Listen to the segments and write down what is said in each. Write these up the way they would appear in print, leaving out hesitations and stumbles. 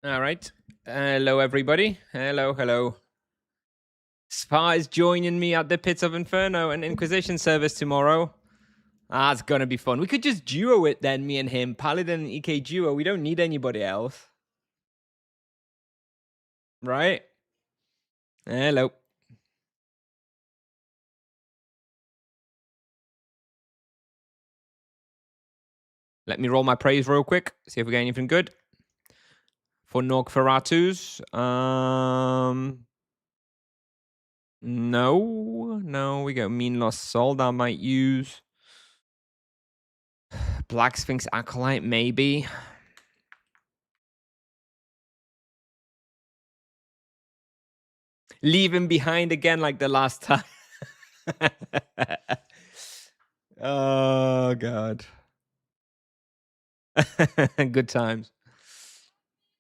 All right. Hello, everybody. Hello. Spa is joining me at the Pits of Inferno and Inquisition service tomorrow. It's going to be fun. We could just duo it then, me and him. Paladin and EK duo. We don't need anybody else. Right? Hello. Let me roll my praise real quick. See if we get anything good. For Norgferatus. No. We got Mean Lost Soul that I might use. Black Sphinx Acolyte, maybe. Leave him behind again like the last time. Oh, God. Good times.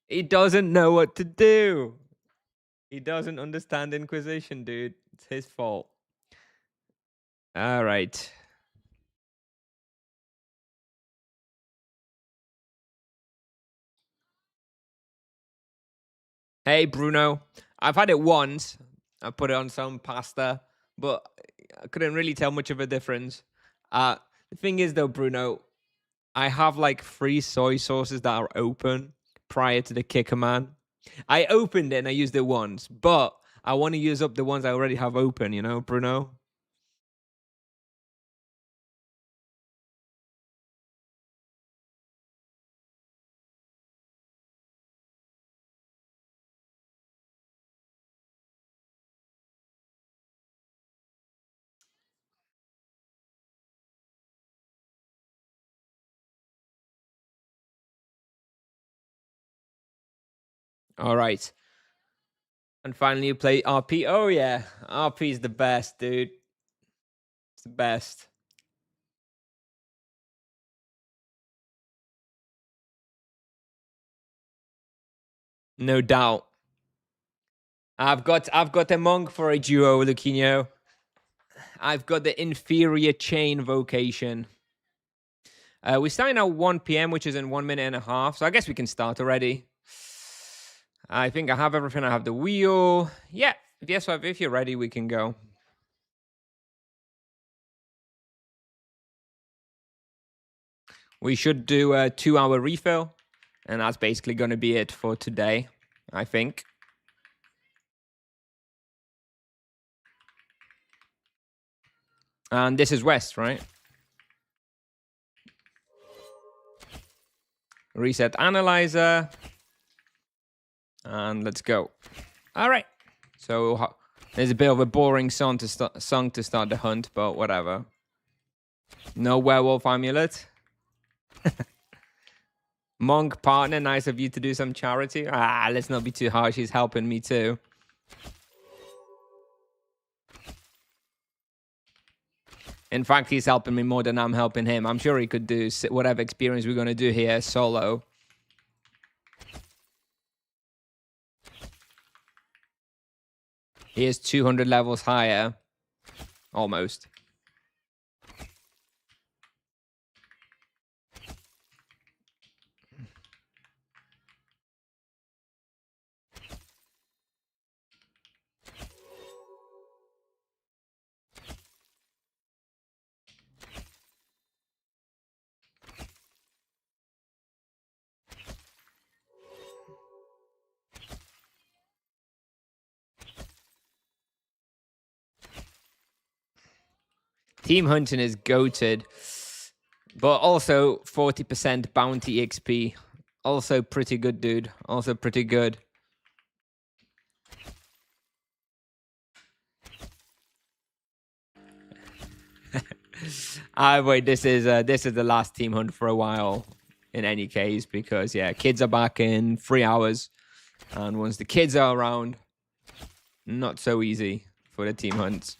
He doesn't know what to do. He doesn't understand Inquisition, dude. It's his fault. All right. Hey, Bruno. I've had it once. I put it on some pasta, but I couldn't really tell much of a difference. The thing is, though, Bruno, I have like 3 soy sauces that are open prior to the kicker man. I opened it and I used it once, but I want to use up the ones I already have open, you know, Bruno? All right. And finally, you play RP. Oh, yeah. RP is the best, dude. It's the best. No doubt. I've got a monk for a duo, Luquinho. I've got the inferior chain vocation. We're starting at 1 p.m., which is in 1 minute and a half. So I guess we can start already. I think I have everything. I have the wheel. Yeah. Yes, if you're ready, we can go. We should do a 2-hour refill. And that's basically going to be it for today, I think. And this is West, right? Reset analyzer. And let's go. All right. So there's a bit of a boring song to start the hunt, but whatever. No werewolf amulet. Monk partner, nice of you to do some charity. Let's not be too harsh. He's helping me too. In fact, he's helping me more than I'm helping him. I'm sure he could do whatever experience we're going to do here solo. He is 200 levels higher. Almost. Team hunting is goated, but also 40% bounty XP. Also pretty good, dude. Also pretty good. Wait, this is the last team hunt for a while. In any case, because yeah, kids are back in 3 hours, and once the kids are around, not so easy for the team hunts.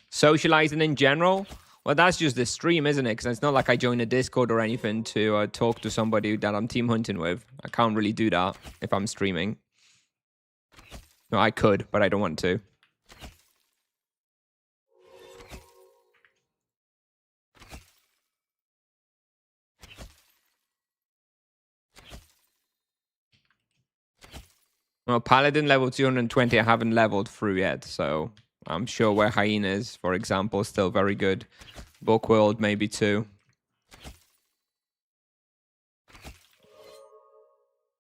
Socializing in general, well, that's just the stream, isn't it? Because it's not like I join a Discord or anything to talk to somebody that I'm team hunting with. I can't really do that if I'm streaming. No, I could, but I don't want to. Well, Paladin level 220 I haven't leveled through yet, so I'm sure where Hyenas, for example, is still very good. Bookworld maybe too.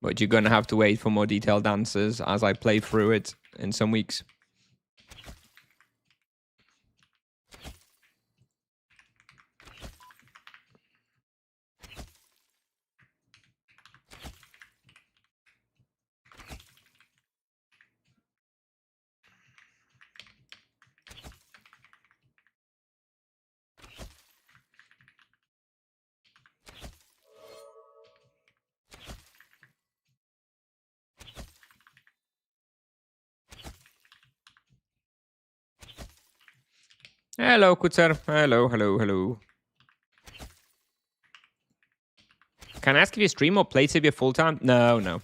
But you're going to have to wait for more detailed answers as I play through it in some weeks. Hello, Kutzer. Hello, hello, hello. Can I ask if you stream or play Tibia full time? No, no.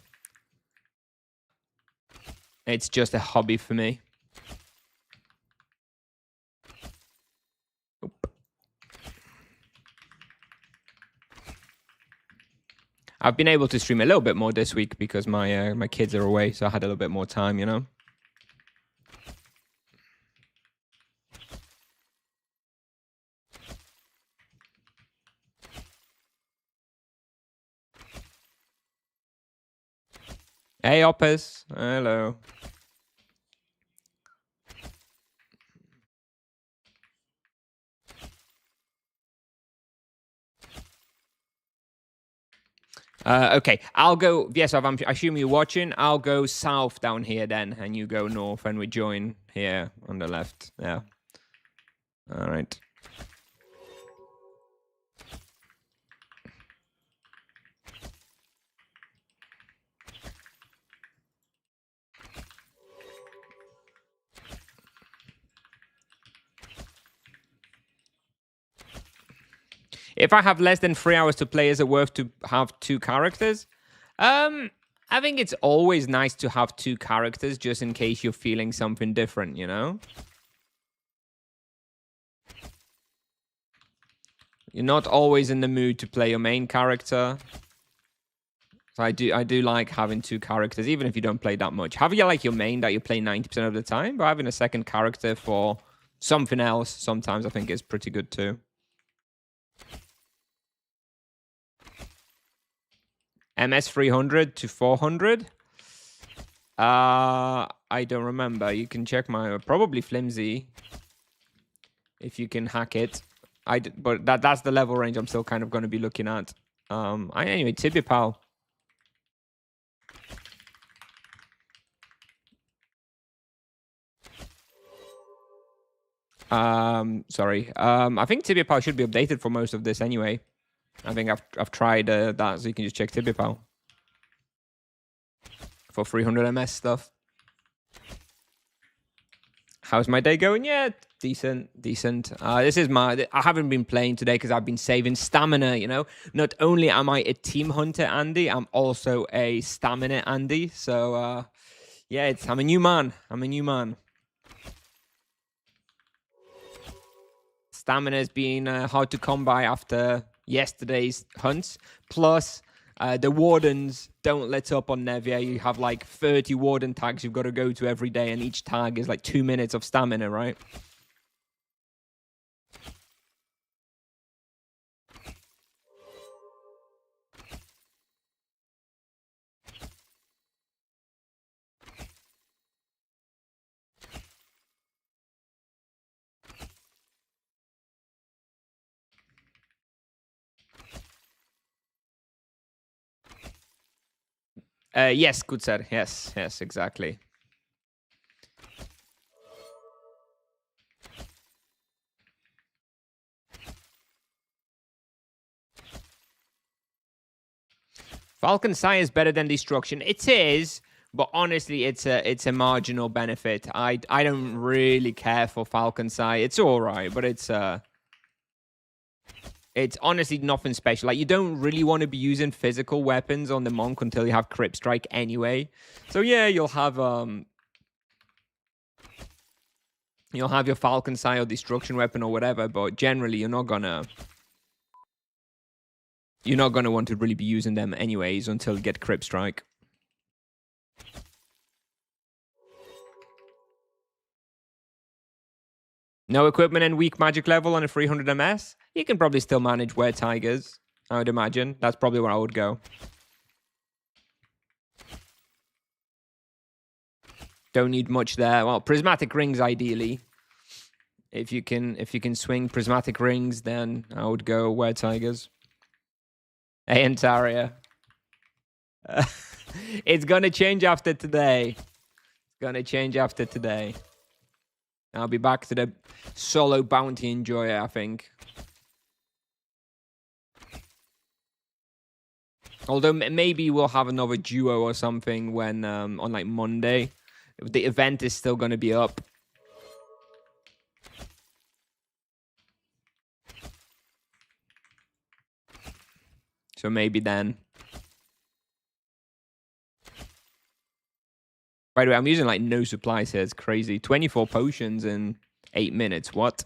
It's just a hobby for me. I've been able to stream a little bit more this week because my kids are away, so I had a little bit more time, you know. Hey, Oppers. Hello. Okay, I'll go. Yes, I'm assuming you're watching. I'll go south down here then, and you go north, and we join here on the left. Yeah. All right. If I have less than 3 hours to play, is it worth to have 2 characters? I think it's always nice to have 2 characters just in case you're feeling something different, you know? You're not always in the mood to play your main character. So I do like having 2 characters, even if you don't play that much. Having like your main that you play 90% of the time, but having a second character for something else sometimes I think is pretty good too. MS 300 to 400? I don't remember. You can check my probably flimsy if you can hack it. But that's the level range I'm still kind of going to be looking at. Anyway, Tibia pal. Sorry. I think Tibia pal should be updated for most of this anyway. I think I've tried that, so you can just check Tibia pal for 300 MS stuff. How's my day going? Yeah, decent. This is I haven't been playing today because I've been saving stamina, you know. Not only am I a team hunter, Andy, I'm also a stamina Andy. So, yeah, I'm a new man. Stamina has been hard to come by after yesterday's hunts. Plus, the wardens don't let up on Nevia. You have like 30 warden tags you've got to go to every day, and each tag is like 2 minutes of stamina, right? Yes, good sir. Yes, exactly. Falcon Sai is better than Destruction. It is, but honestly, it's a marginal benefit. I don't really care for Falcon Sai. It's all right, but it's honestly nothing special. Like, you don't really want to be using physical weapons on the monk until you have Crypt Strike anyway. So yeah, you'll have your Falcon Sai or Destruction weapon or whatever, but generally you're not gonna want to really be using them anyways until you get Crypt Strike. No equipment and weak magic level on a 300 MS. You can probably still manage were tigers, I would imagine. That's probably where I would go. Don't need much there. Well, prismatic rings ideally. If you can swing prismatic rings, then I would go were tigers. Hey, Antaria. It's gonna change after today. It's gonna change after today. I'll be back to the solo bounty enjoyer, I think. Although maybe we'll have another duo or something when on like Monday. The event is still gonna be up. So maybe then. By the way, I'm using like no supplies here. It's crazy. 24 potions in 8 minutes. What?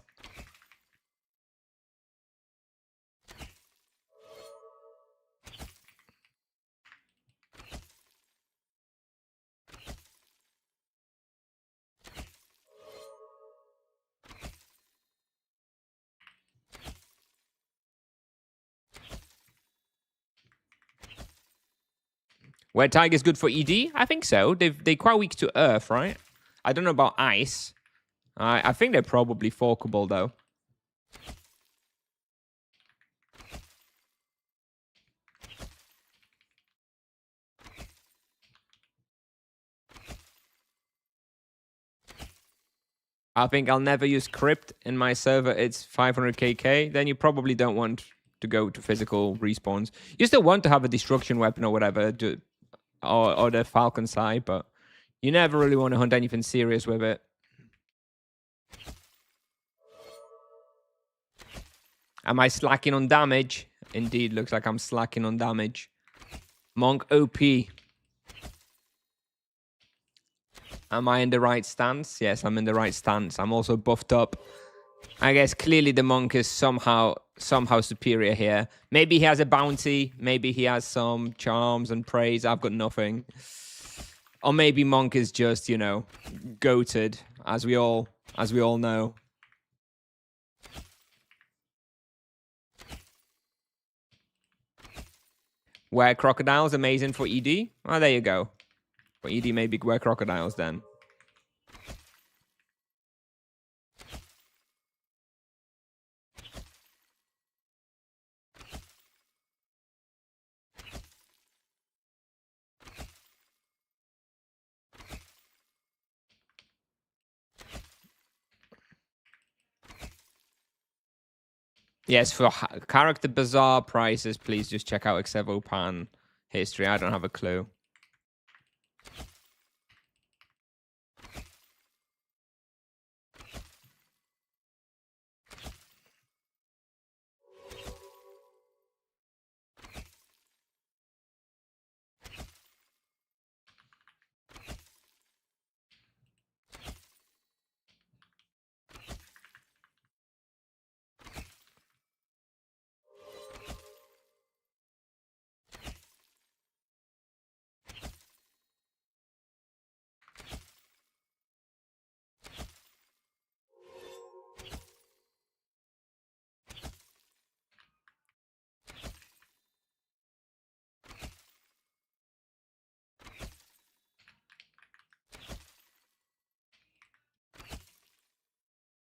Were tigers good for ED? I think so. They're quite weak to earth, right? I don't know about ice. I think they're probably forkable though. I think I'll never use crypt in my server. It's 500 KK. Then you probably don't want to go to physical respawns. You still want to have a destruction weapon or whatever, or the falcon side, but you never really want to hunt anything serious with it. Am I slacking on damage? Indeed, looks like I'm slacking on damage. Monk OP. Am I in the right stance? Yes, I'm in the right stance. I'm also buffed up. I guess clearly the monk is somehow superior here. Maybe he has a bounty. Maybe he has some charms and praise. I've got nothing. Or maybe monk is just, you know, goated, as we all know. Were crocodiles amazing for ED? Oh, there you go. For ED, maybe were crocodiles then. Yes, for character bazaar prices, please just check out Xevopan history. I don't have a clue.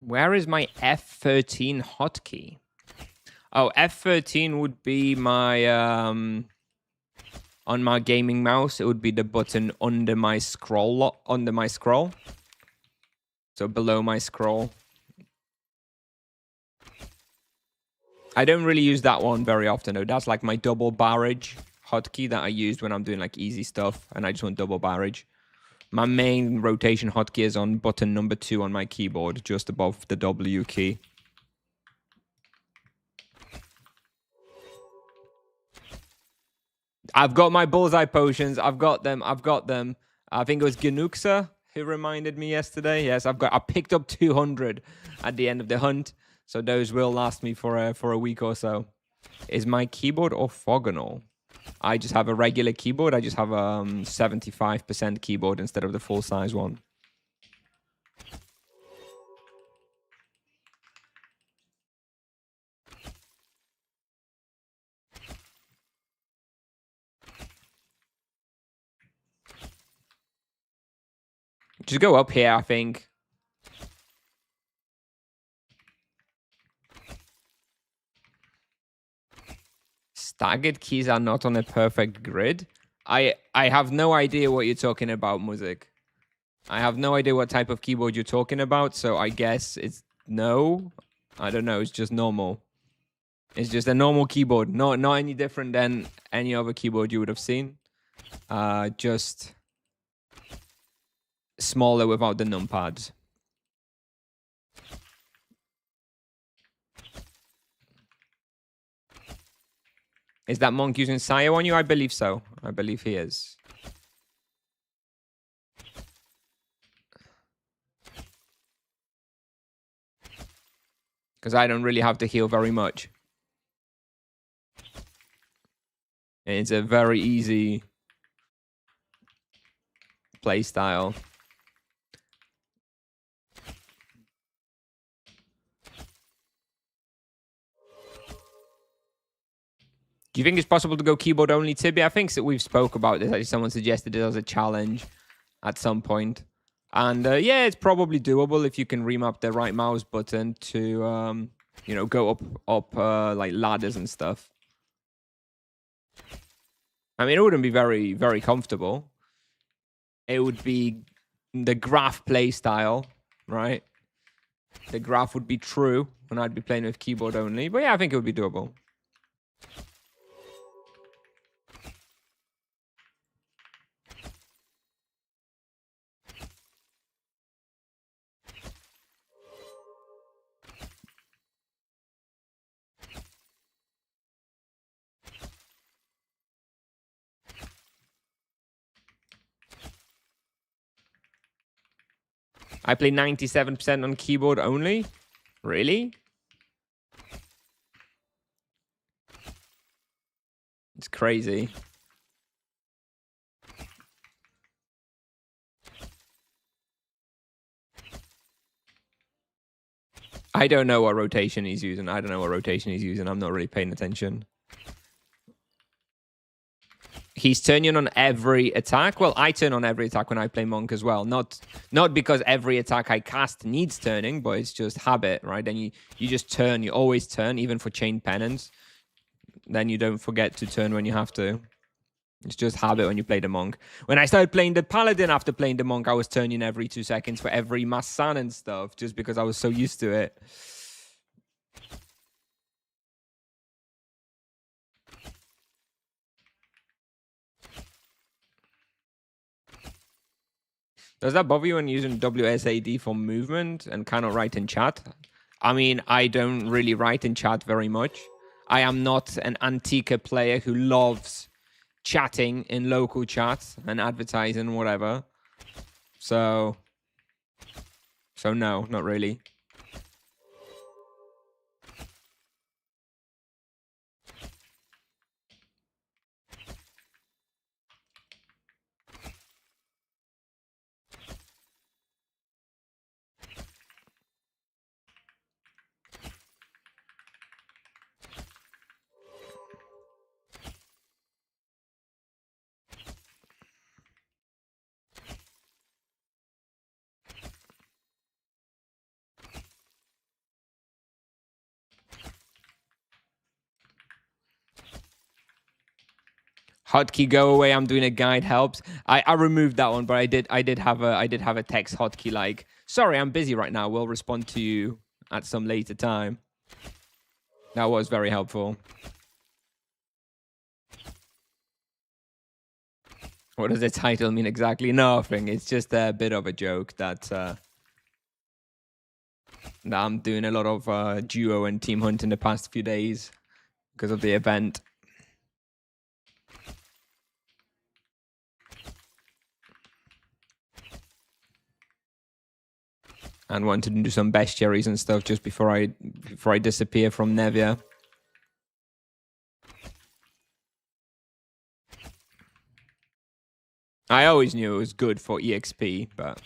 Where is my F13 hotkey? Oh, F13 would be my on my gaming mouse. It would be the button under my scroll, so below my scroll. I don't really use that one very often though. That's like my double barrage hotkey that I used when I'm doing like easy stuff and I just want double barrage. My main rotation hotkey is on button number 2 on my keyboard, just above the W key. I've got my bullseye potions. I've got them. I think it was Ganuxa who reminded me yesterday. Yes, I picked up 200 at the end of the hunt. So those will last me for a week or so. Is my keyboard orthogonal? I just have a regular keyboard. I just have a 75% keyboard instead of the full-size one. Just go up here, I think. Staggered keys are not on a perfect grid. I have no idea what you're talking about, Music. I have no idea what type of keyboard you're talking about, so I guess it's no. I don't know, it's just normal. It's just a normal keyboard, not any different than any other keyboard you would have seen. Just smaller without the numpads. Is that monk using Sire on you? I believe so. I believe he is. Because I don't really have to heal very much. And it's a very easy play style. Do you think it's possible to go keyboard only Tibia? I think that we've spoke about this. Actually, someone suggested it as a challenge at some point. And yeah, it's probably doable if you can remap the right mouse button to, you know, go up like ladders and stuff. I mean, it wouldn't be very, very comfortable. It would be the graph play style, right? The graph would be true when I'd be playing with keyboard only. But yeah, I think it would be doable. I play 97% on keyboard only? Really? It's crazy. I don't know what rotation he's using. I'm not really paying attention. He's turning on every attack. Well, I turn on every attack when I play Monk as well. Not because every attack I cast needs turning, but it's just habit, right? Then you just turn. You always turn, even for Chain Penance. Then you don't forget to turn when you have to. It's just habit when you play the Monk. When I started playing the Paladin after playing the Monk, I was turning every 2 seconds for every Mass Sun and stuff, just because I was so used to it. Does that bother you when using WSAD for movement and cannot write in chat? I mean, I don't really write in chat very much. I am not an Antica player who loves chatting in local chats and advertising, whatever. So no, not really. Hotkey go away. I'm doing a guide helps. I removed that one, but I did have a text hotkey like, sorry, I'm busy right now. We'll respond to you at some later time. That was very helpful. What does the title mean exactly? Nothing. It's just a bit of a joke that I'm doing a lot of duo and team hunt in the past few days because of the event. And wanted to do some bestiaries and stuff just before I disappear from Nevia. I always knew it was good for EXP, but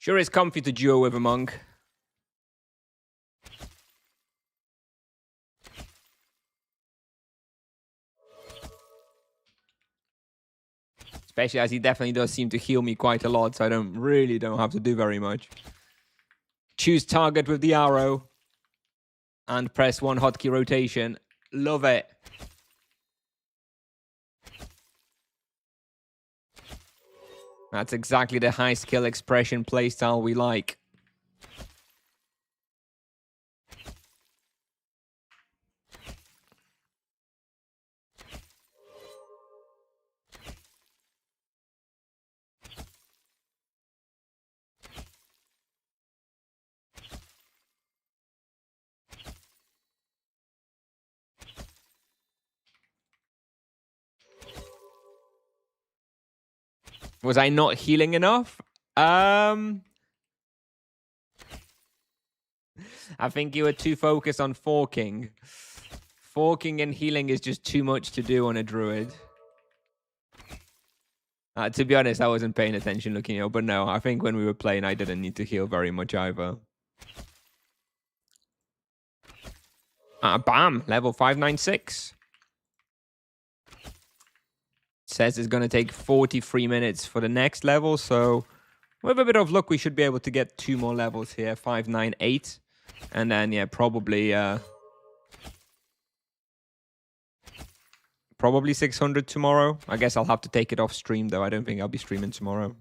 Sure is comfy to duo with a monk. Especially as he definitely does seem to heal me quite a lot, so I don't have to do very much. Choose target with the arrow. And press 1 hotkey rotation. Love it. That's exactly the high skill expression playstyle we like. Was I not healing enough? I think you were too focused on forking. Forking and healing is just too much to do on a druid. To be honest, I wasn't paying attention looking at it, but no, I think when we were playing, I didn't need to heal very much either. Bam! Level 596. Says it's going to take 43 minutes for the next level, so with a bit of luck, we should be able to get 2 more levels here, 598. And then, yeah, probably 600 tomorrow. I guess I'll have to take it off stream, though. I don't think I'll be streaming tomorrow.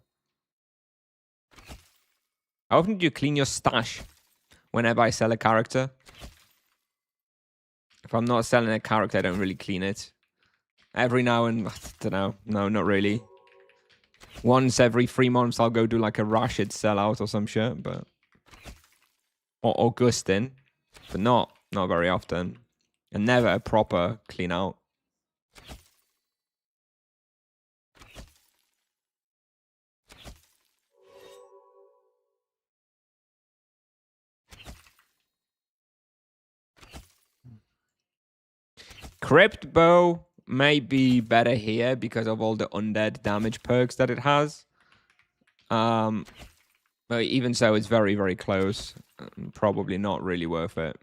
How often do you clean your stash whenever I sell a character? If I'm not selling a character, I don't really clean it. Every now and, I don't know. No, not really. Once every 3 months, I'll go do like a Rashid sellout or some shit, but... Or Augustin, but not very often. And never a proper clean out. Crypt Bow may be better here because of all the undead damage perks that it has. But even so, it's very, very close. Probably not really worth it.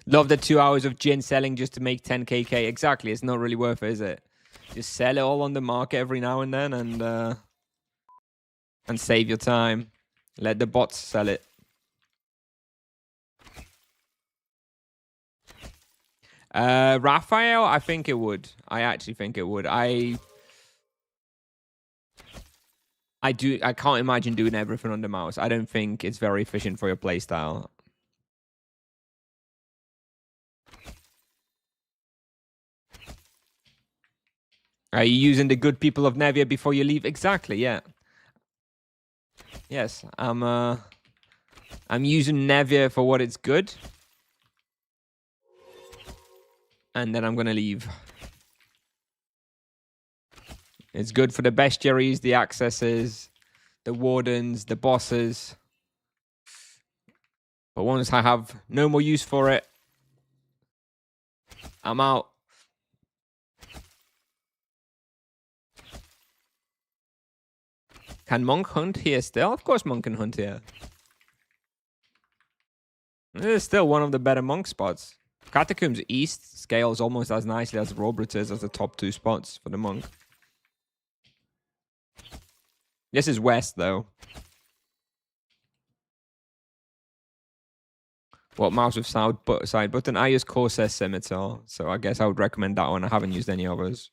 Love the 2 hours of gin selling just to make 10kk. Exactly, it's not really worth it, is it? Just sell it all on the market every now and then and save your time. Let the bots sell it. Raphael, I think it would. I actually think it would. I can't imagine doing everything on the mouse. I don't think it's very efficient for your playstyle. Are you using the good people of Nevia before you leave? Exactly, yeah. Yes, I'm using Nevia for what it's good. And then I'm gonna leave. It's good for the bestiaries, the accesses, the wardens, the bosses. But once I have no more use for it, I'm out. Can Monk hunt here still? Of course Monk can hunt here. This is still one of the better Monk spots. Catacombs East scales almost as nicely as Robert is as the top 2 spots for the Monk. This is West, though. What mouse with side button? I use Corsair Scimitar, so I guess I would recommend that one. I haven't used any others.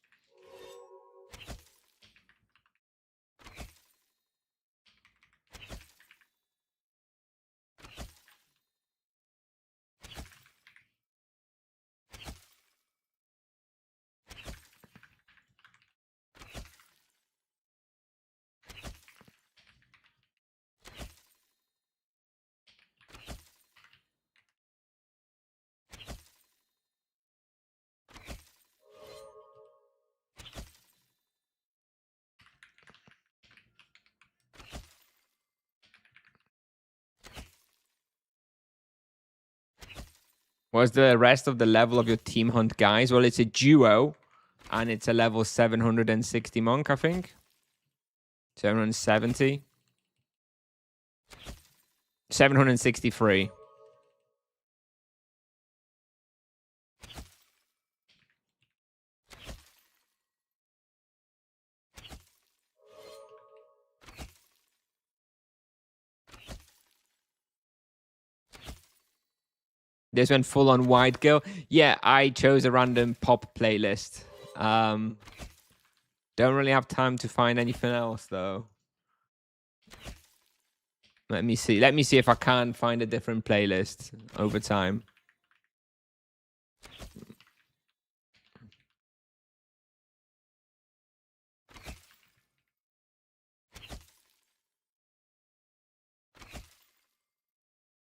What's the rest of the level of your team hunt, guys? Well, it's a duo, and it's a level 760 monk, I think. 770. 763. This went full on wide kill. Yeah, I chose a random pop playlist. Don't really have time to find anything else though. Let me see. Let me see if I can find a different playlist over time.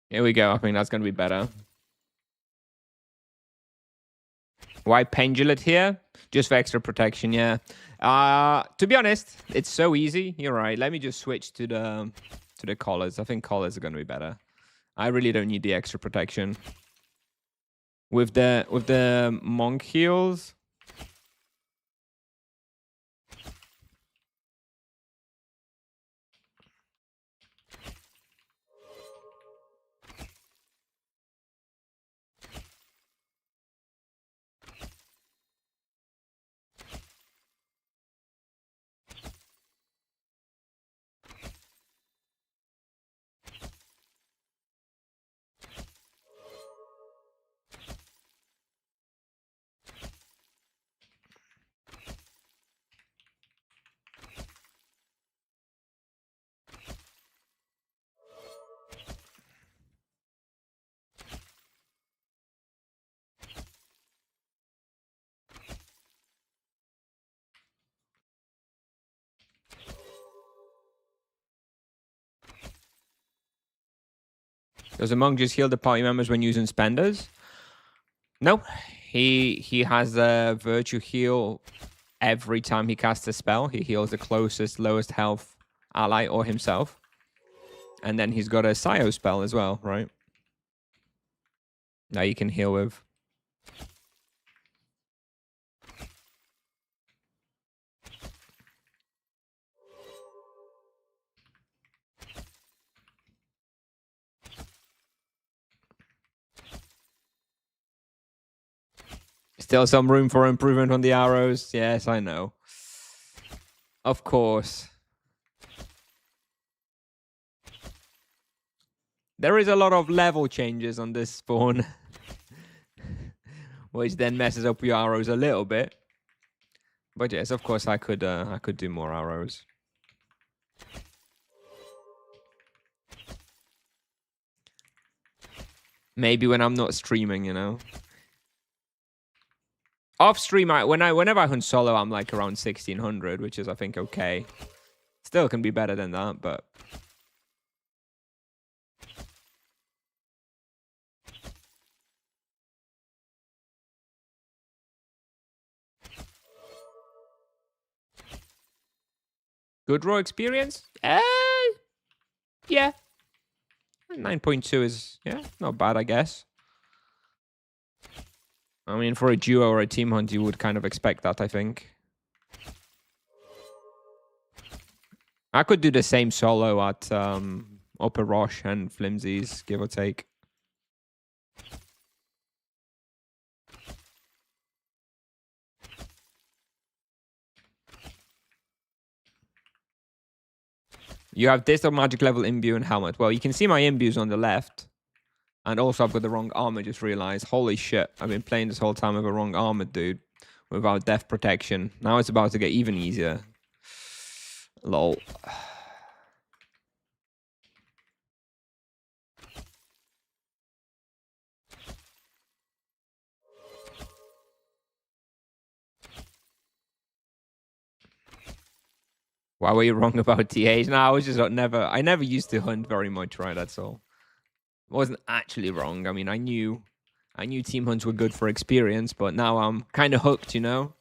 Here we go. I think that's going to be better. Why Pendulet here? Just for extra protection, yeah. To be honest, it's so easy. You're right. Let me just switch to the collars. I think collars are going to be better. I really don't need the extra protection. With the monk heals. Does a monk just heal the party members when using spenders? No. He has a virtue heal every time he casts a spell. He heals the closest, lowest health ally or himself. And then he's got a Sio spell as well, right? That you can heal with. Still some room for improvement on the arrows. Yes, I know. Of course. There is a lot of level changes on this spawn. Which then messes up your arrows a little bit. But yes, of course I could do more arrows. Maybe when I'm not streaming, you know. Off stream, whenever I hunt solo, I'm like around 1600, which is I think okay. Still can be better than that, but good raw experience? Yeah. 9.2 is, yeah, not bad, I guess. I mean, for a duo or a team hunt, you would kind of expect that, I think. I could do the same solo at Upper Roche and Flimsies, give or take. You have this or magic level imbue and helmet. Well, you can see my imbues on the left. And also I've got the wrong armor, just realized. Holy shit, I've been playing this whole time with a wrong armor, dude. Without death protection. Now it's about to get even easier. Lol. Why were you wrong about TAs? No, I was just I never used to hunt very much, right? That's all. I wasn't actually wrong. I mean, I knew team hunts were good for experience, but now I'm kind of hooked, you know?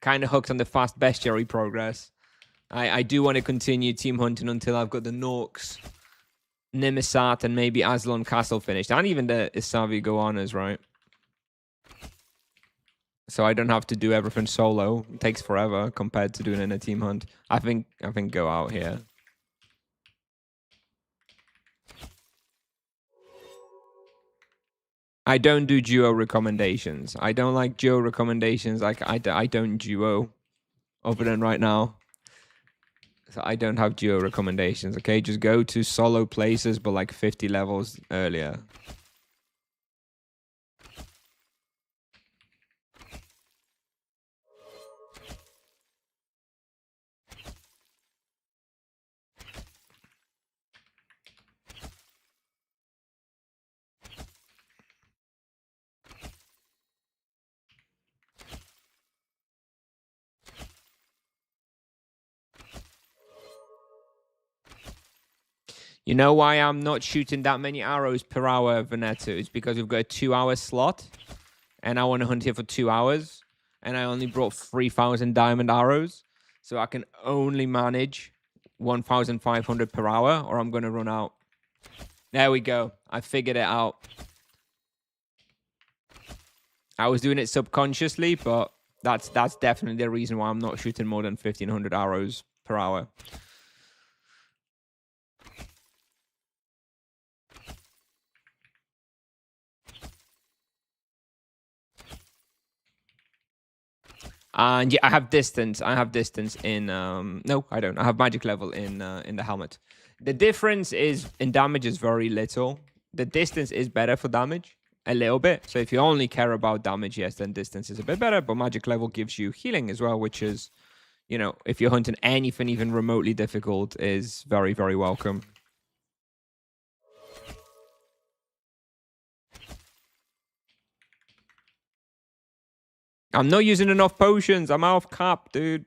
Kind of hooked on the fast bestiary progress. I do want to continue team hunting until I've got the Norks, Nimisat, and maybe Aslan Castle finished. And even the Isavi Goannas, right? so I don't have to do everything solo. It takes forever compared to doing in a team hunt. I think go out here. I don't do duo recommendations. I don't like duo recommendations. Like I don't duo other than right now. So I don't have duo recommendations. Okay, just go to solo places, but like 50 levels earlier. You know why I'm not shooting that many arrows per hour, Veneto? It's because we've got a 2-hour slot, and I want to hunt here for 2 hours, and I only brought 3,000 diamond arrows, so I can only manage 1,500 per hour, or I'm going to run out. There we go. I figured it out. I was doing it subconsciously, but that's definitely the reason why I'm not shooting more than 1,500 arrows per hour. And yeah, I have distance. I have distance in no, I don't. I have magic level in the helmet. The difference is in damage is very little. The distance is better for damage a little bit. So if you only care about damage, yes, then distance is a bit better. But magic level gives you healing as well, which is, you know, if you're hunting anything even remotely difficult, is very, very welcome. I'm not using enough potions. I'm out of cap, dude.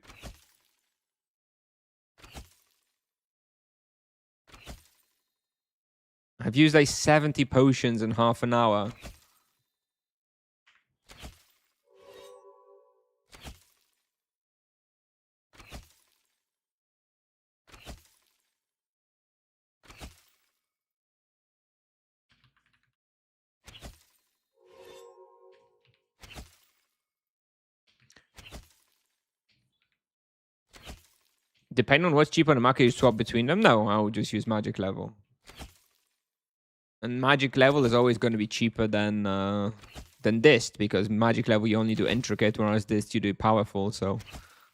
I've used like 70 potions in half an hour. Depending on what's cheaper on the market, you swap between them. No, I would just use magic level. And magic level is always going to be cheaper than dist, because magic level you only do intricate, whereas dist you do powerful. So,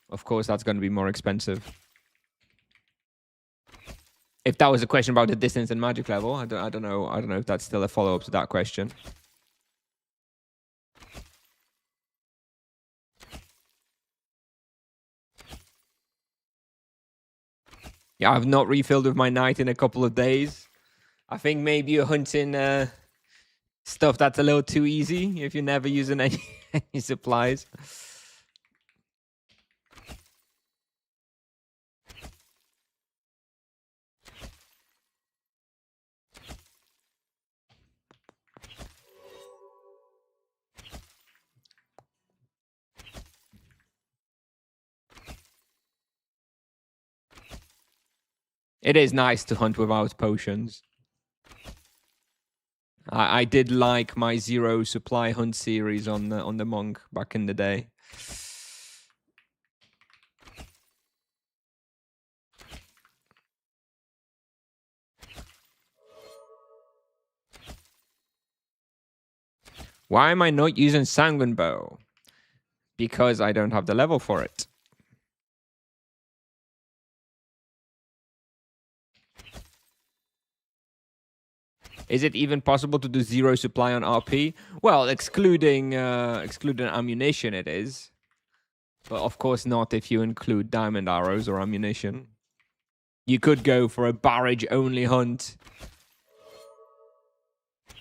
of course, that's going to be more expensive. If that was a question about the distance and magic level, I don't know if that's still a follow up to that question. Yeah, I've not refilled with my knight in a couple of days. I think maybe you're hunting stuff that's a little too easy if you're never using any supplies. It is nice to hunt without potions. I did like my zero supply hunt series on the monk back in the day. Why am I not using sanguine bow? Because I don't have the level for it. Is it even possible to do zero supply on RP? Well, excluding ammunition, it is. But of course not if you include diamond arrows or ammunition. You could go for a barrage only hunt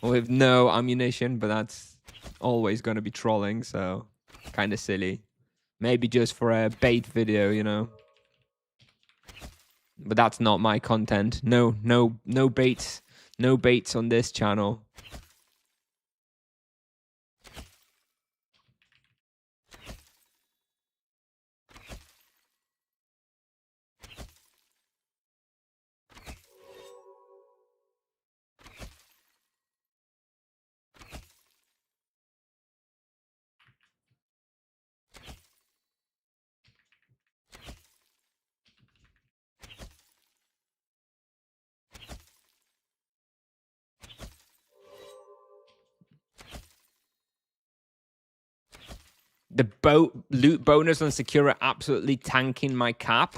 with no ammunition, but that's always going to be trolling, so kind of silly. Maybe just for a bait video, you know. But that's not my content. No baits. No baits on this channel. The loot bonus on Secura absolutely tanking my cap.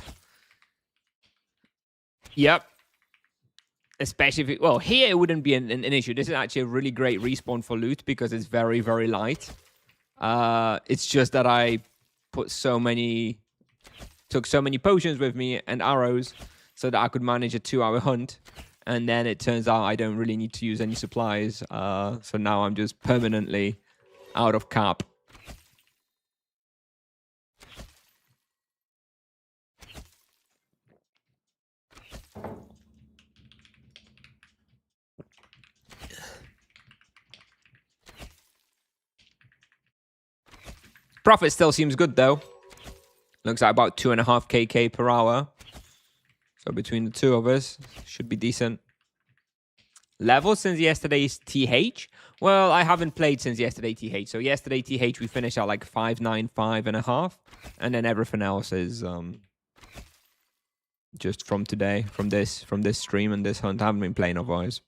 Yep. Especially if it, well, here it wouldn't be an issue. This is actually a really great respawn for loot because it's very, very light. It's just that I took so many potions with me and arrows so that I could manage a 2-hour hunt. And then it turns out I don't really need to use any supplies. So now I'm just permanently out of cap. Profit still seems good though. Looks like about 2.5 KK per hour. So between the two of us, should be decent. Level since yesterday's TH? Well, I haven't played since yesterday TH. So yesterday TH we finished at like 595.5, and then everything else is just from today, from this stream and this hunt. I haven't been playing otherwise.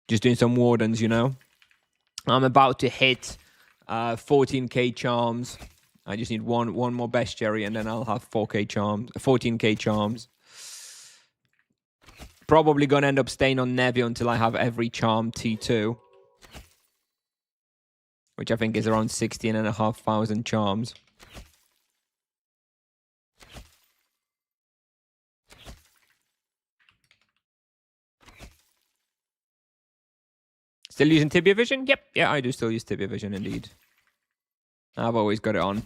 Just doing some wardens, you know. I'm about to hit 14k charms. I just need one more bestiary, and then I'll have 4k charms, 14k charms. Probably gonna end up staying on Nevi until I have every charm T2, which I think is around 16,500 charms. Still using Tibia Vision? Yep, yeah, I do still use Tibia Vision indeed. I've always got it on.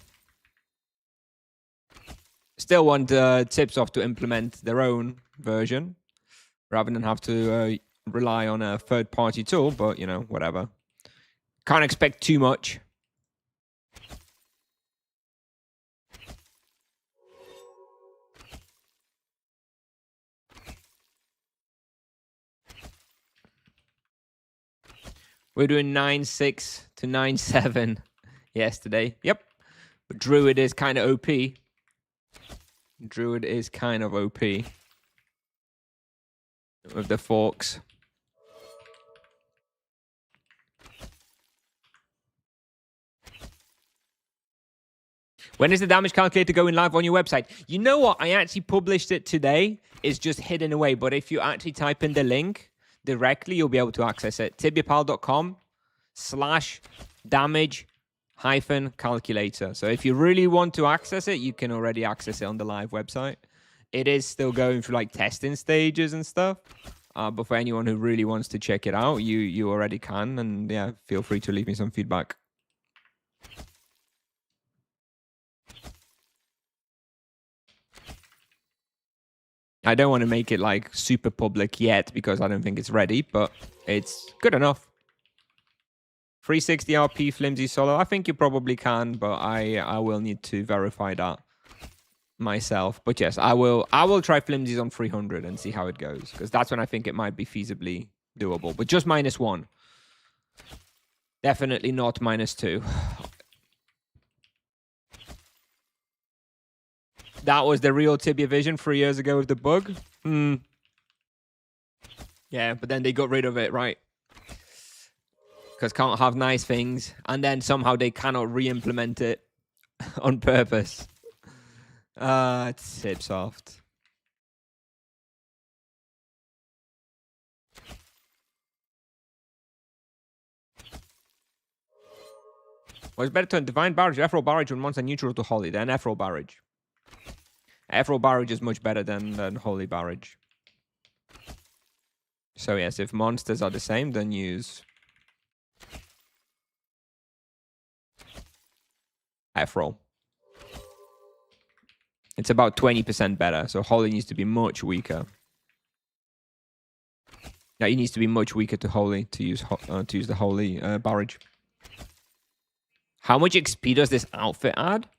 Still want Tipsoft to implement their own version rather than have to rely on a third-party tool, but, you know, whatever. Can't expect too much. We're doing 9.6 to 9.7 yesterday. Yep. But Druid is kind of OP. Druid is kind of OP. With the forks. When is the damage calculator going live on your website? You know what? I actually published it today. It's just hidden away. But if you actually type in the link directly, you'll be able to access it. tibiapal.com/damage-calculator. So if you really want to access it, you can already access it on the live website. It is still going through like testing stages and stuff. But for anyone who really wants to check it out, you already can. And yeah, feel free to leave me some feedback. I don't want to make it like super public yet because I don't think it's ready, but it's good enough. 360 RP flimsy solo. I think you probably can, but I will need to verify that myself. But yes, I will try flimsies on 300 and see how it goes, because that's when I think it might be feasibly doable. But just -1. Definitely not -2. That was the real Tibia Vision 3 years ago with the bug. Yeah, but then they got rid of it, right? Because can't have nice things, and then somehow they cannot re-implement it on purpose. It's Tipsoft. What's better turn? Divine Barrage, Ethereal Barrage when monster neutral to Holy, then Ethereal Barrage. Ethereal Barrage is much better than Holy Barrage. So yes, if monsters are the same, then use Ethereal. It's about 20% better, so Holy needs to be much weaker. Yeah, it needs to be much weaker to Holy to use the Holy Barrage. How much XP does this outfit add?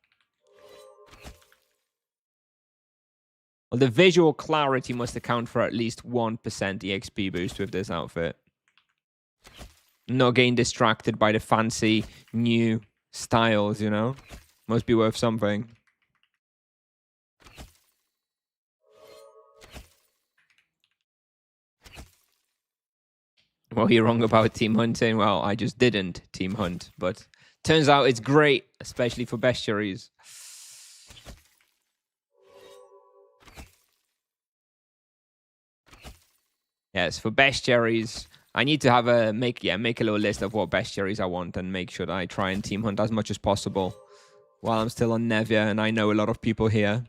Well, the visual clarity must account for at least 1% EXP boost with this outfit. Not getting distracted by the fancy new styles, you know? Must be worth something. Well, you're wrong about team hunting. Well, I just didn't team hunt, but Turns out it's great, especially for bestiaries. Yes, for bestiaries, I need to have make a little list of what bestiaries I want and make sure that I try and team hunt as much as possible while I'm still on Nevia and I know a lot of people here.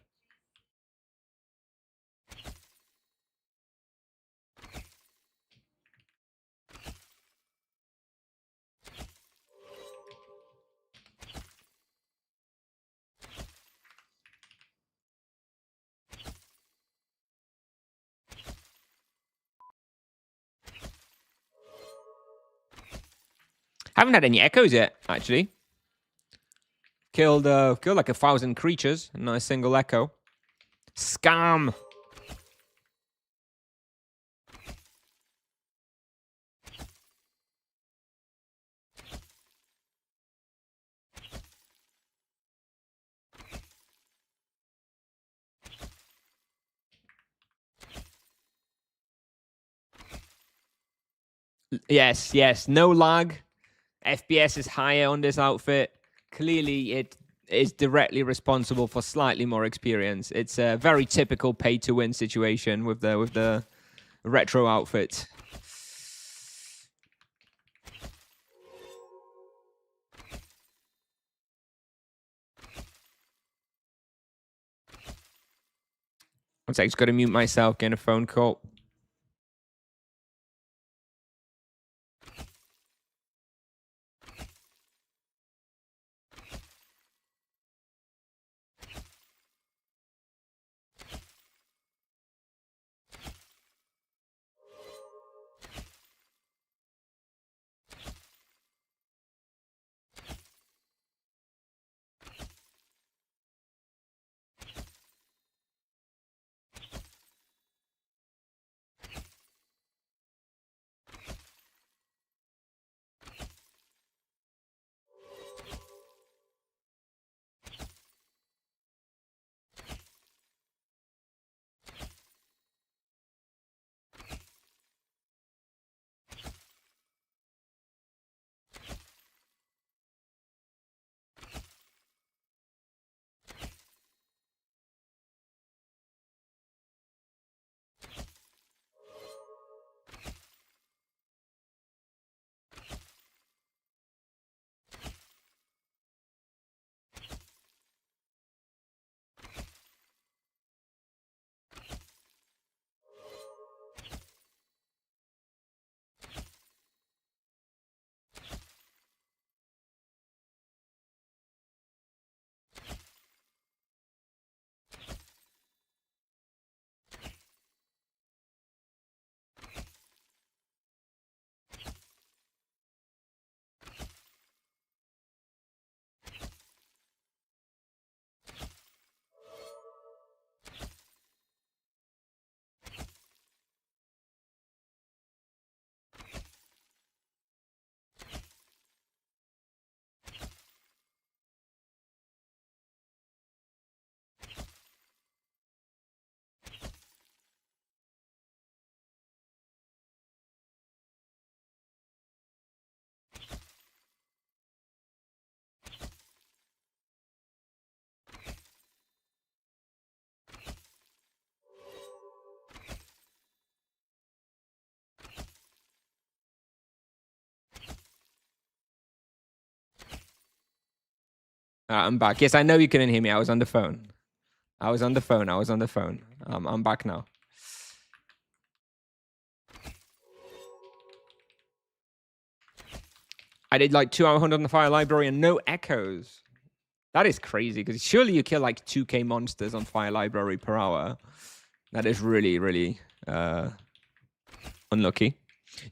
Haven't had any echoes yet, actually. Killed like 1,000 creatures, not a single echo. Scam! Yes, yes, no lag. FPS is higher on this outfit. Clearly, it is directly responsible for slightly more experience. It's a very typical pay-to-win situation with the retro outfit. One sec, just got to mute myself, getting a phone call. I'm back. Yes, I know you couldn't hear me. I was on the phone. I was on the phone. I'm back now. I did like 2 hour hunt on the fire library and no echoes. That is crazy because surely you kill like 2k monsters on fire library per hour. That is really, really unlucky.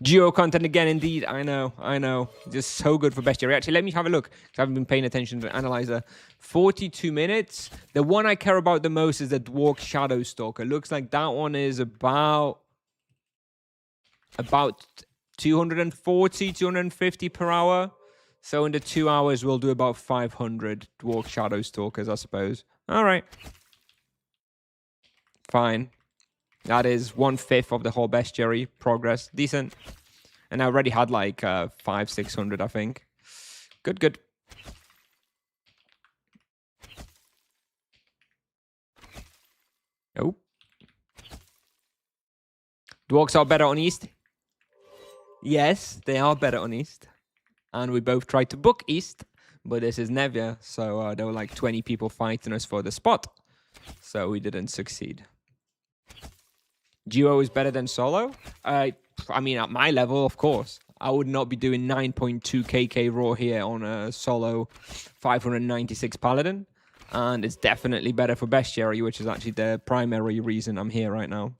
Geo content again, indeed. I know. Just so good for bestiary. Actually, let me have a look because I haven't been paying attention to the analyzer. 42 minutes. The one I care about the most is the Dwarf Shadow Stalker. Looks like that one is about 240, 250 per hour. So in the 2 hours, we'll do about 500 Dwarf Shadow Stalkers, I suppose. All right. Fine. That is 1/5 of the whole bestiary progress. Decent. And I already had like 500, 600, I think. Good. Oh. Dwarks are better on East. Yes, they are better on East. And we both tried to book East, but this is Nevia, so there were like 20 people fighting us for the spot. So we didn't succeed. Duo is better than solo? I mean, at my level, of course. I would not be doing 9.2 KK raw here on a solo 596 Paladin. And it's definitely better for bestiary, which is actually the primary reason I'm here right now.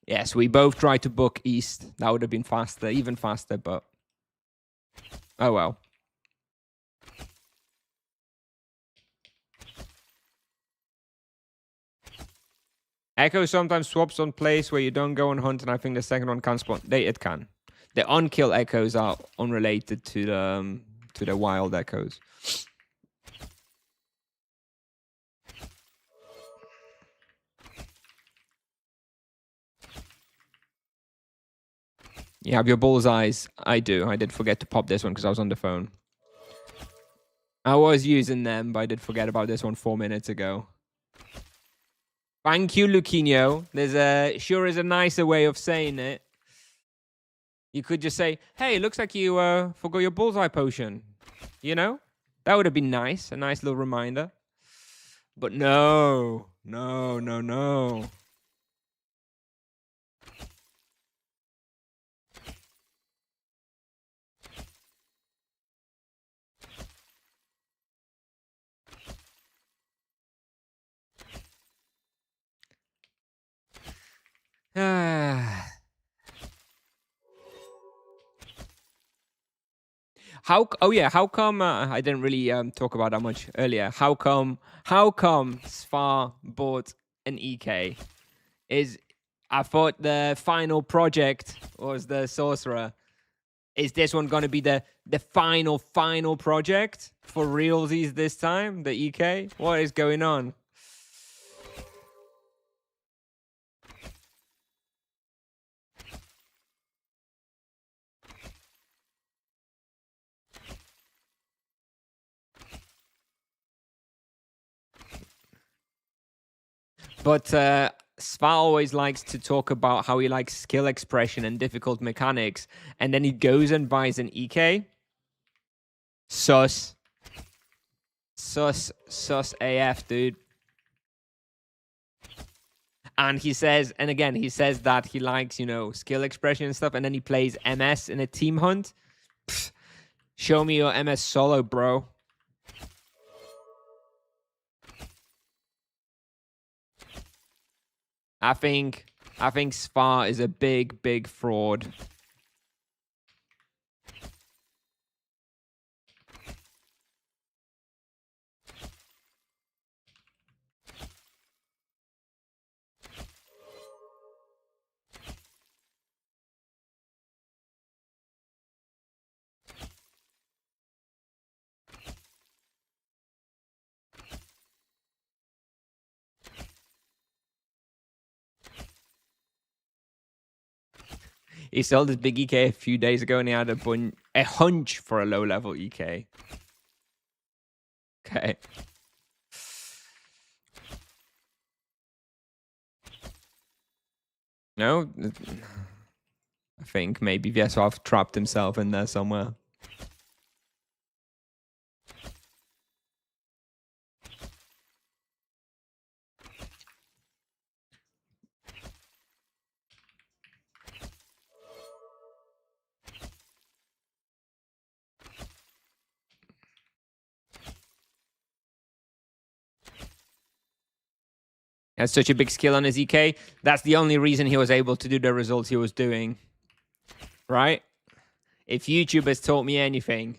Yes, we both tried to book East. That would have been faster, even faster, but... oh well. Echo sometimes swaps on place where you don't go and hunt, and I think the second one can spawn. It can. The on-kill echoes are unrelated to the wild echoes. You have your bullseyes. I do. I did forget to pop this one because I was on the phone. I was using them, but I did forget about this one 4 minutes ago. Thank you, Luquinho. Sure is a nicer way of saying it. You could just say, hey, it looks like you forgot your bullseye potion. You know? That would have been nice. A nice little reminder. But no. No, no, no. How come I didn't really talk about that much earlier? How come Sfar bought an EK? I thought the final project was the sorcerer. Is this one gonna be the final project for realsies this time? The EK? What is going on? But Sva always likes to talk about how he likes skill expression and difficult mechanics, and then he goes and buys an EK. Sus AF, dude. And he says that he likes, skill expression and stuff, and then he plays MS in a team hunt. Pfft, show me your MS solo, bro. I think Sfar is a big fraud. He sold his big EK a few days ago, and he had a hunch for a low-level EK. Okay. No? I think maybe Vyesov trapped himself in there somewhere. Has such a big skill on his EK. That's the only reason he was able to do the results he was doing. Right? If YouTube has taught me anything,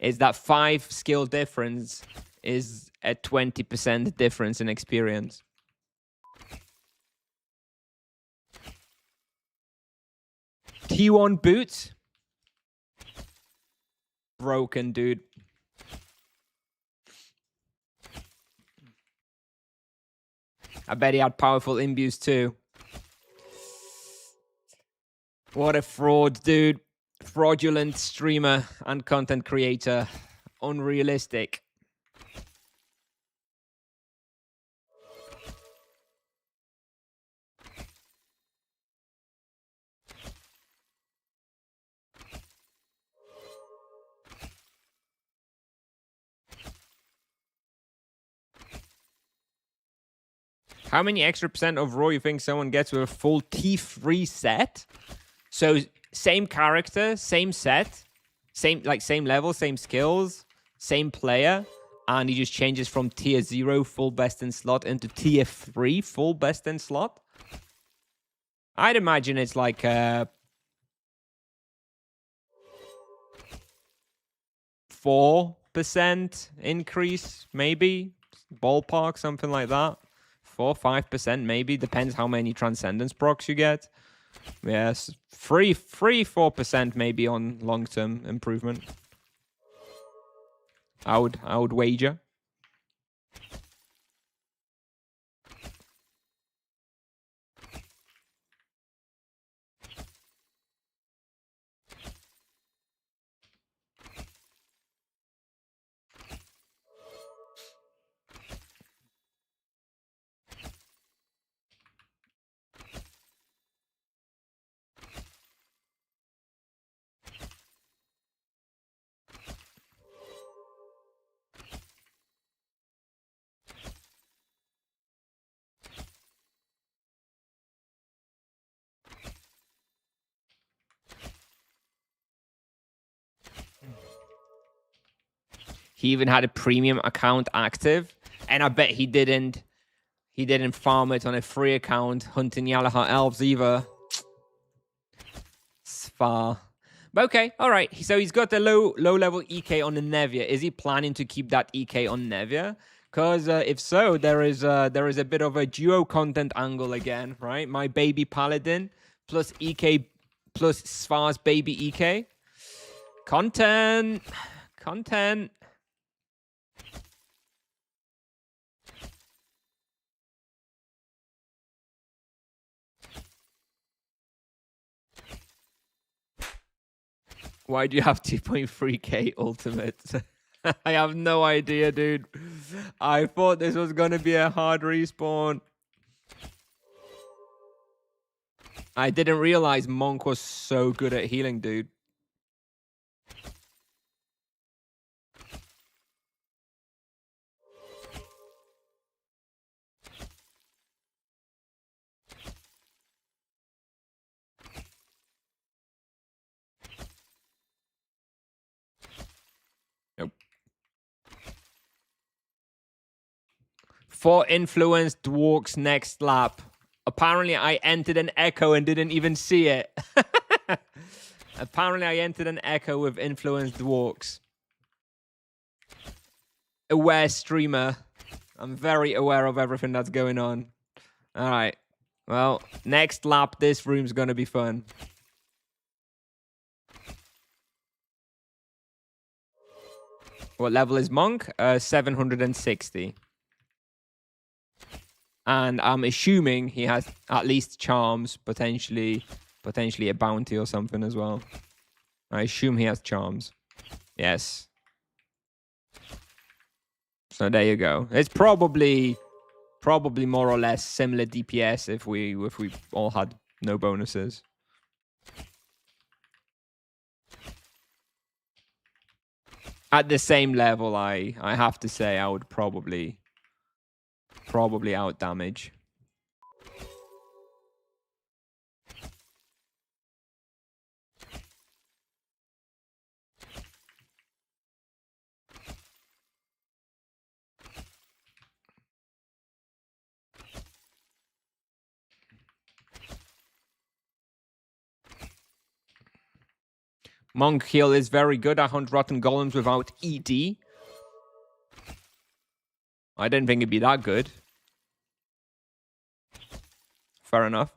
is that 5 skill difference is a 20% difference in experience. T1 boots? Broken, dude. I bet he had powerful imbues too. What a fraud, dude. Fraudulent streamer and content creator. Unrealistic. How many extra percent of raw you think someone gets with a full T3 set? So same character, same set, same level, same skills, same player, and he just changes from tier 0 full best in slot into tier 3 full best in slot. I'd imagine it's like 4% increase, maybe. Ballpark, something like that. 4-5% maybe. Depends how many transcendence procs you get. Yes, 4% maybe on long-term improvement. I would wager. He even had a premium account active, and I bet he didn't farm it on a free account hunting Yalaha elves either. It's far. But okay, all right. So he's got the low level EK on the Nevia. Is he planning to keep that EK on Nevia? Because if so, there is a bit of a duo content angle again, right? My baby paladin plus EK plus Svar's baby EK. Content. Why do you have 2.3k ultimate? I have no idea, dude. I thought this was going to be a hard respawn. I didn't realize Monk was so good at healing, dude. Nope. For influenced Dwarks next lap. Apparently, I entered an echo and didn't even see it. Apparently, I entered an echo with influenced Dwarks. Aware streamer. I'm very aware of everything that's going on. All right. Well, next lap, this room's going to be fun. What level is Monk? 760. And I'm assuming he has at least charms, potentially a bounty or something as well. I assume he has charms. Yes. So there you go. It's probably more or less similar DPS if we all had no bonuses. At the same level, I have to say I would probably out damage. Monk heal is very good. I hunt rotten golems without ED. I didn't think it'd be that good. Fair enough.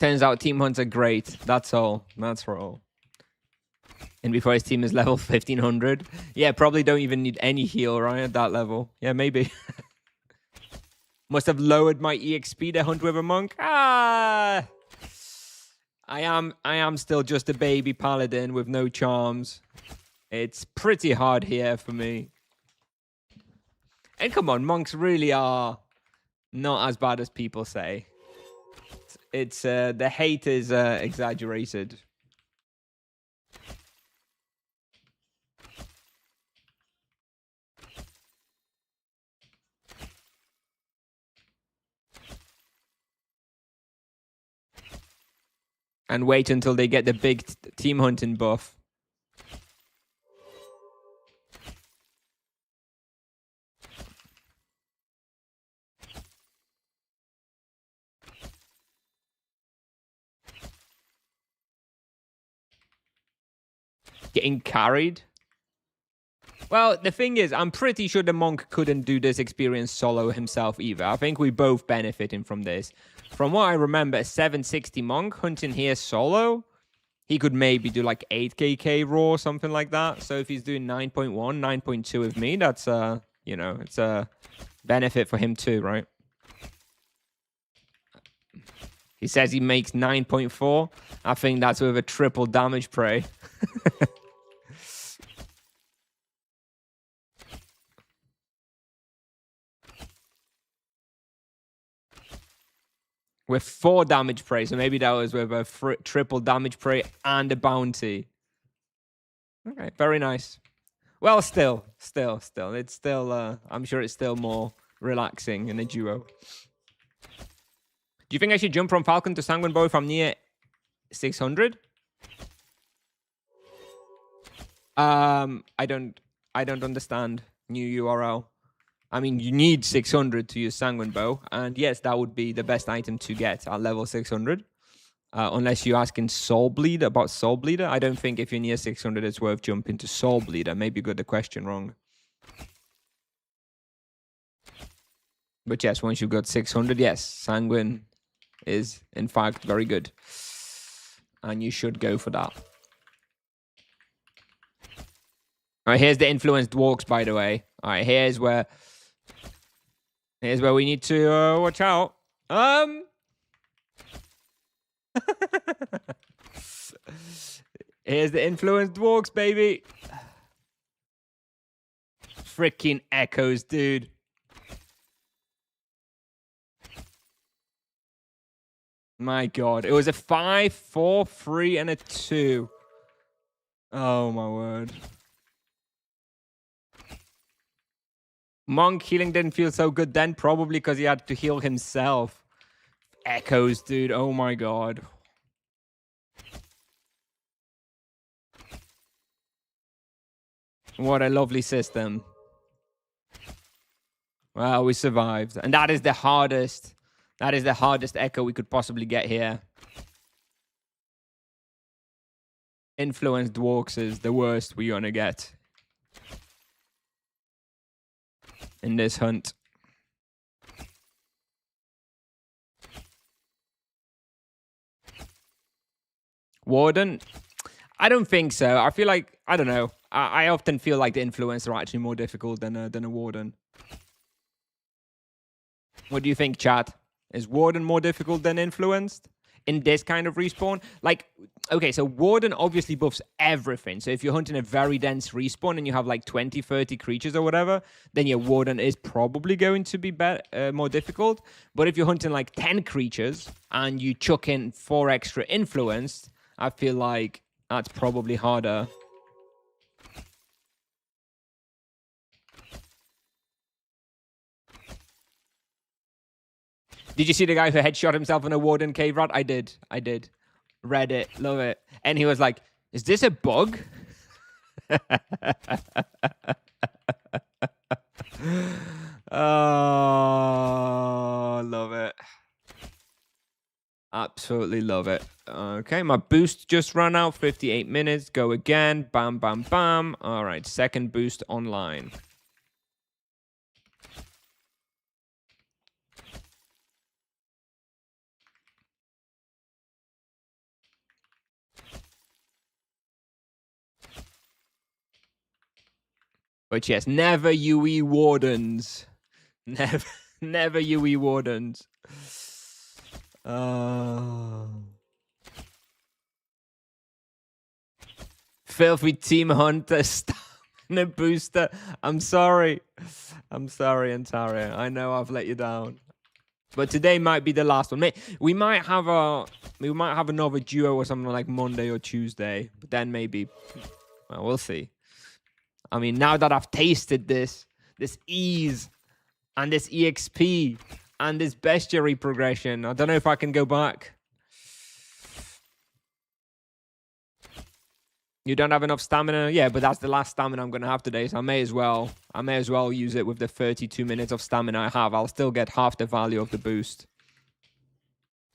Turns out Team Hunts are great. That's all. That's all. And before his team is level 1500. Yeah, probably don't even need any heal, right? At that level. Yeah, maybe. Must have lowered my EXP to hunt with a monk. Ah! I am still just a baby paladin with no charms. It's pretty hard here for me. And come on, monks really are not as bad as people say. It's the hate is exaggerated. And wait until they get the big team hunting buff. Getting carried. Well, the thing is, I'm pretty sure the monk couldn't do this experience solo himself either. I think we both benefiting from this. From what I remember, a 760 monk hunting here solo, he could maybe do like 8kk raw or something like that. So if he's doing 9.1, 9.2 with me, that's, you know, it's a benefit for him too, right? He says he makes 9.4. I think that's with a triple damage prey. With 4 damage prey, so maybe that was with a triple damage prey and a bounty. Okay, very nice. Well, still, it's still. I'm sure it's still more relaxing in a duo. Do you think I should jump from Falcon to Sanguine Bow if I'm near 600? I don't understand new URL. I mean, you need 600 to use Sanguine Bow, and yes, that would be the best item to get at level 600. Unless you're asking Soul Bleeder about Soul Bleeder. I don't think if you're near 600, it's worth jumping to Soul Bleeder. Maybe you got the question wrong. But yes, once you've got 600, yes, Sanguine is, in fact, very good. And you should go for that. All right, here's the influenced walks, by the way. All right, here's where we need to watch out. Here's the influenced walks, baby. Freaking echoes, dude. My God, it was a 5, 4, 3, and a 2. Oh my word. Monk healing didn't feel so good then, probably because he had to heal himself. Echoes, dude. Oh my God. What a lovely system. Well, we survived. And that is the hardest. That is the hardest echo we could possibly get here. Influenced walks is the worst we're gonna get in this hunt. Warden? I don't think so. I feel like, I don't know. I often feel like the influencers are actually more difficult than a warden. What do you think, chat? Is warden more difficult than influenced in this kind of respawn? Like, okay, so warden obviously buffs everything. So if you're hunting a very dense respawn and you have like 20, 30 creatures or whatever, then your warden is probably going to be more difficult. But if you're hunting like 10 creatures and you chuck in 4 extra influenced, I feel like that's probably harder. Did you see the guy who headshot himself in a warden cave rat? I did. Read it. Love it. And he was like, is this a bug? Oh, love it. Absolutely love it. Okay, my boost just ran out. 58 minutes. Go again. Bam, bam, bam. All right, second boost online. But yes, never UE Wardens. Never UE Wardens. Filthy Team Hunter stamina booster. I'm sorry. I'm sorry, Antaria. I know I've let you down. But today might be the last one. We might have another duo or something like Monday or Tuesday. But then maybe, well, we'll see. I mean, now that I've tasted this ease and this EXP and this bestiary progression, I don't know if I can go back. You don't have enough stamina? Yeah, but that's the last stamina I'm going to have today, so I may as well use it with the 32 minutes of stamina I have. I'll still get half the value of the boost.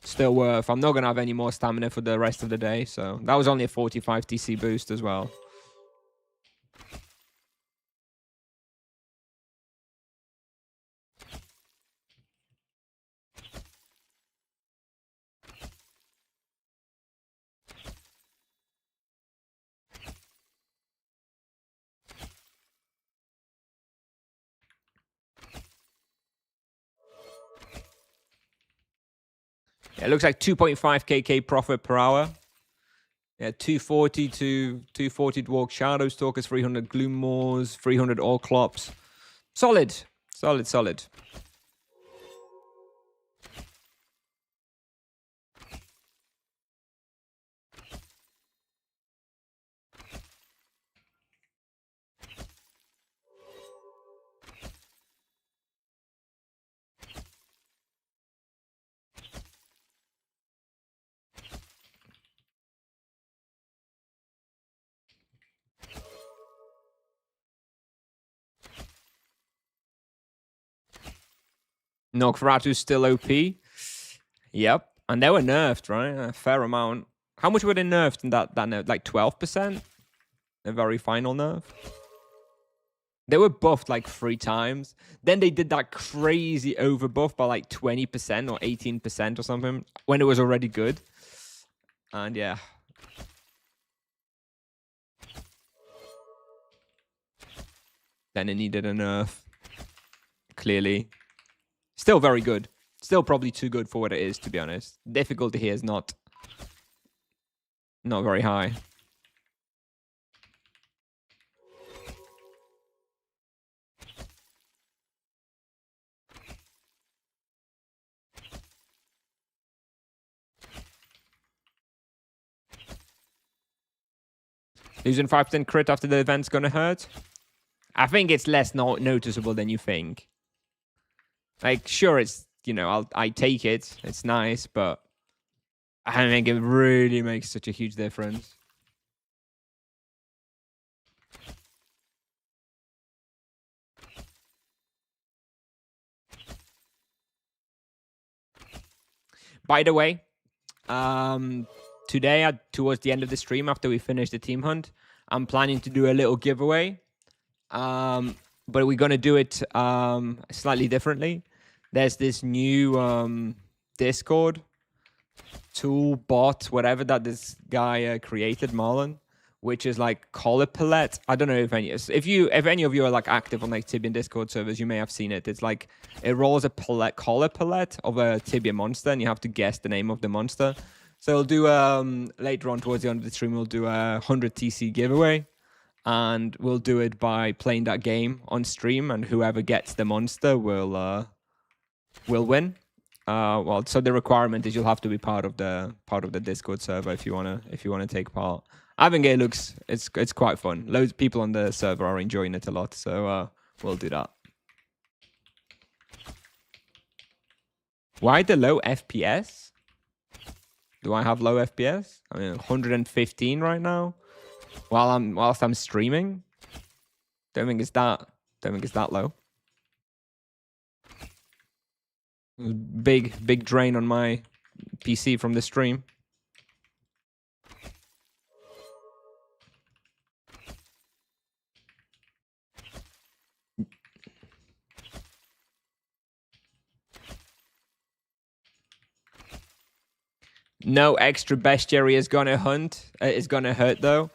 Still worth. I'm not going to have any more stamina for the rest of the day, so that was only a 45 TC boost as well. Yeah, it looks like 2.5 KK profit per hour. Yeah, 240 to 240 Dwarf Shadow Stalkers, 300 Gloom Moors, 300 Orclops. Solid. Solid. Nosferatu's still OP. Yep. And they were nerfed, right? A fair amount. How much were they nerfed in that nerf? Like 12%? The very final nerf? They were buffed like 3 times. Then they did that crazy overbuff by like 20% or 18% or something when it was already good. And yeah. Then it needed a nerf. Clearly. Still very good. Still probably too good for what it is, to be honest. Difficulty here is not very high. Losing 5% crit after the event's gonna hurt? I think it's less noticeable than you think. Like, sure, it's, you know, I take it. It's nice, but I don't think it really makes such a huge difference. By the way, today, towards the end of the stream, after we finish the team hunt, I'm planning to do a little giveaway. But we're going to do it slightly differently. There's this new Discord tool, bot, whatever that this guy created, Marlon, which is like color palette. I don't know if any of you are like active on like Tibia Discord servers, you may have seen it. It's like it rolls a color palette of a Tibia monster, and you have to guess the name of the monster. So we'll do later on towards the end of the stream, we'll do a 100 TC giveaway, and we'll do it by playing that game on stream, and whoever gets the monster will win. Well, so the requirement is you'll have to be part of the Discord server if you wanna take part. I think it looks it's quite fun. Loads of people on the server are enjoying it a lot, so we'll do that. Why the low FPS? Do I have low FPS? I mean, 115 right now, whilst I'm streaming. Don't think it's that low. Big drain on my PC from the stream. No extra bestiary is gonna hurt though.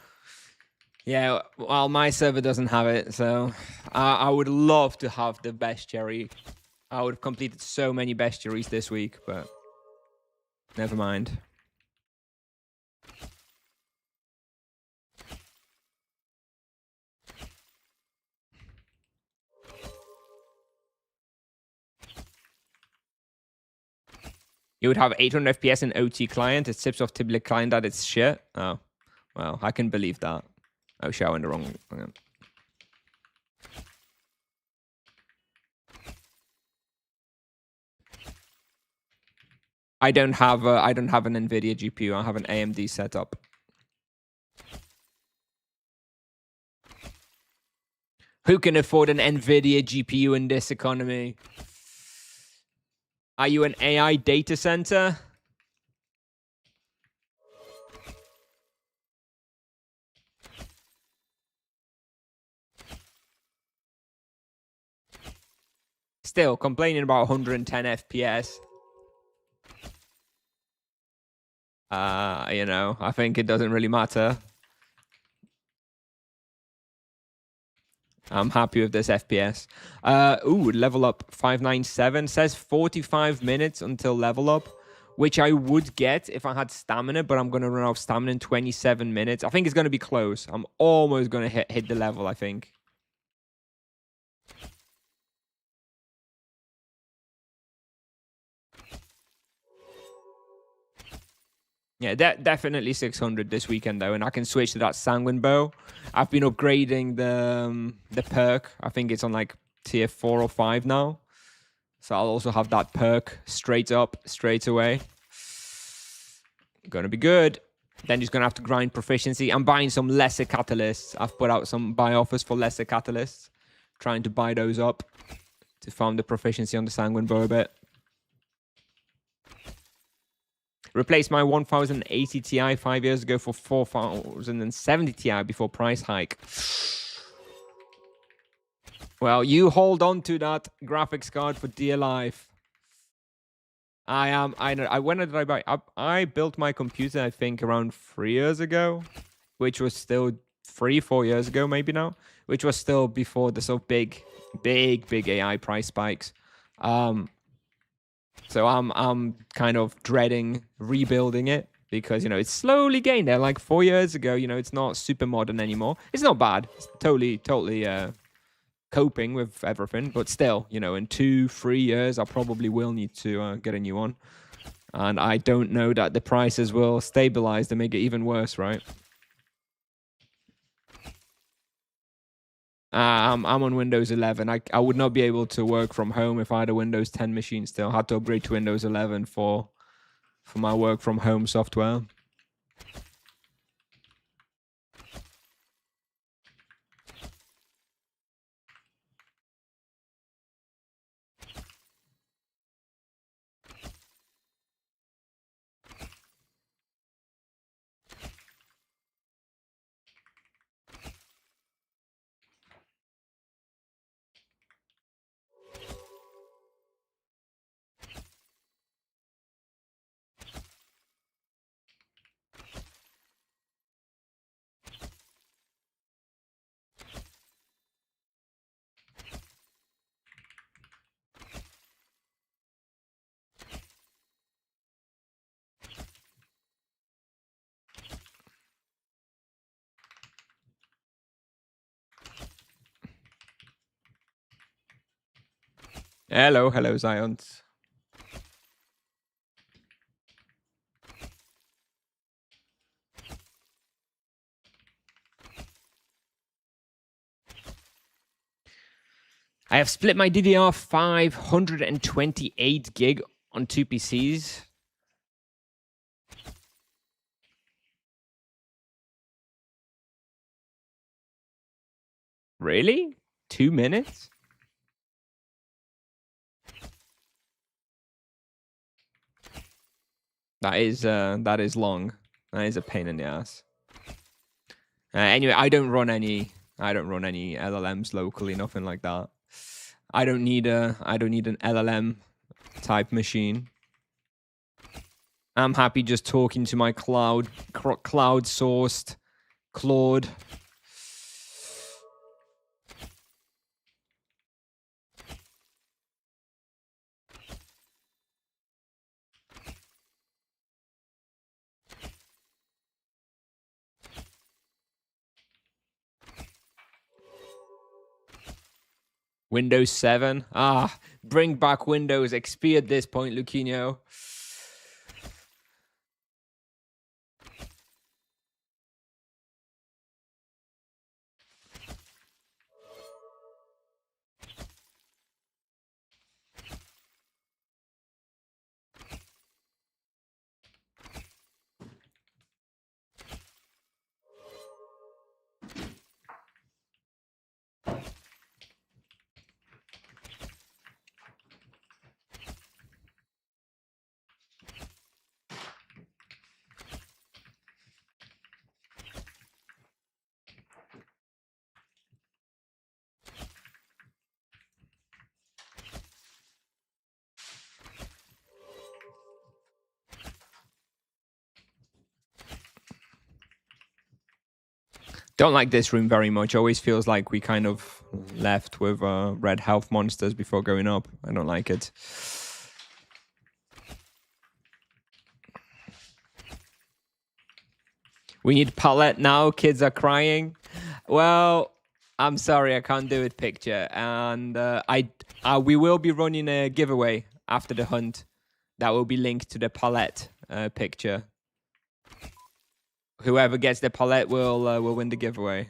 Yeah, well, my server doesn't have it, so I would love to have the bestiary. I would have completed so many bestiaries this week, but never mind. You would have 800 FPS in OT client. It tips off Tibia client that it's shit. Oh, well, I can believe that. Oh shit, I went the wrong. I don't have an NVIDIA GPU. I have an AMD setup. Who can afford an NVIDIA GPU in this economy? Are you an AI data center? Still complaining about 110 FPS. You know, I think it doesn't really matter. I'm happy with this FPS. Ooh, level up 597 says 45 minutes until level up, which I would get if I had stamina, but I'm going to run out of stamina in 27 minutes. I think it's going to be close. I'm almost going to hit the level, I think. Yeah, definitely 600 this weekend, though, and I can switch to that Sanguine Bow. I've been upgrading the perk. I think it's on, like, tier 4 or 5 now. So I'll also have that perk straight up, straight away. Gonna be good. Then just gonna have to grind proficiency. I'm buying some lesser catalysts. I've put out some buy offers for lesser catalysts. Trying to buy those up to farm the proficiency on the Sanguine Bow a bit. Replaced my 1080 Ti 5 years ago for 4070 Ti before price hike. Well, you hold on to that graphics card for dear life. When did I buy? I built my computer, I think, around 3 years ago, which was still 4 years ago, maybe now, which was still before the sort of big AI price spikes. So I'm kind of dreading rebuilding it because, you know, it's slowly getting there. Like 4 years ago, you know, it's not super modern anymore. It's not bad. It's totally coping with everything, but still, you know, in 2-3 years, I probably will need to get a new one. And I don't know that the prices will stabilize to make it even worse, right? I'm on Windows 11. I would not be able to work from home if I had a Windows 10 machine still. I had to upgrade to Windows 11 for my work from home software. Hello, Zions. I have split my DDR 528 gig on 2 PCs. Really? 2 minutes? That is long. That is a pain in the ass. Anyway, I don't run any LLMs locally, nothing like that. I don't need an LLM type machine. I'm happy just talking to my cloud sourced Claude. Windows 7. Ah, bring back Windows XP at this point, Luquinho. Don't like this room very much. Always feels like we kind of left with red health monsters before going up. I don't like it. We need palette now. Kids are crying. Well, I'm sorry, I can't do it picture. And we will be running a giveaway after the hunt that will be linked to the palette picture. Whoever gets the palette will win the giveaway.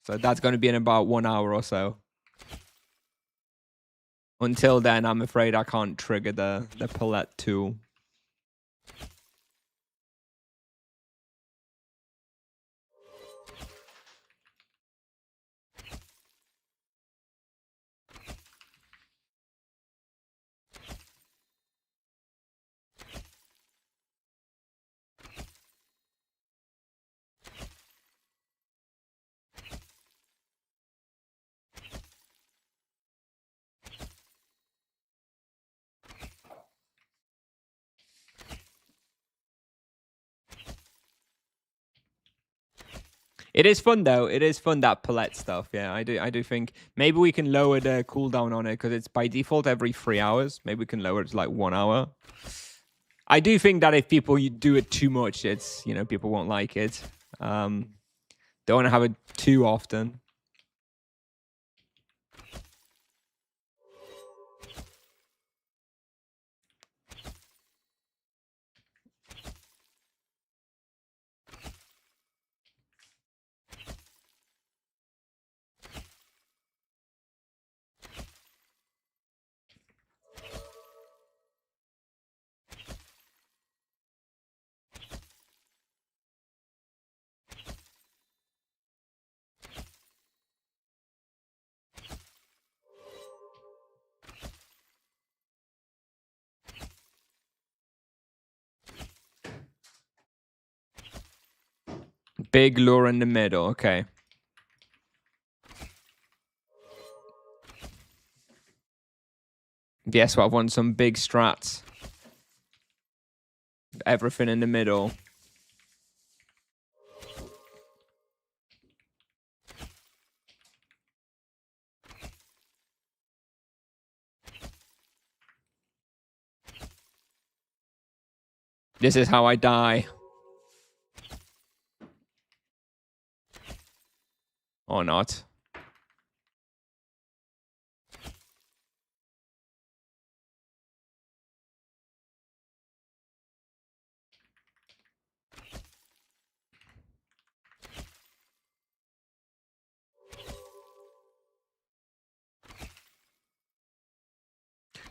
So that's going to be in about 1 hour or so. Until then, I'm afraid I can't trigger the palette tool. It is fun though. It is fun, that palette stuff. Yeah, I do think maybe we can lower the cooldown on it because it's by default every 3 hours. Maybe we can lower it to like 1 hour. I do think that if people do it too much, it's, you know, people won't like it. Don't want to have it too often. Big lure in the middle. Okay. Yes, well, I want some big strats. Everything in the middle. This is how I die. Or not.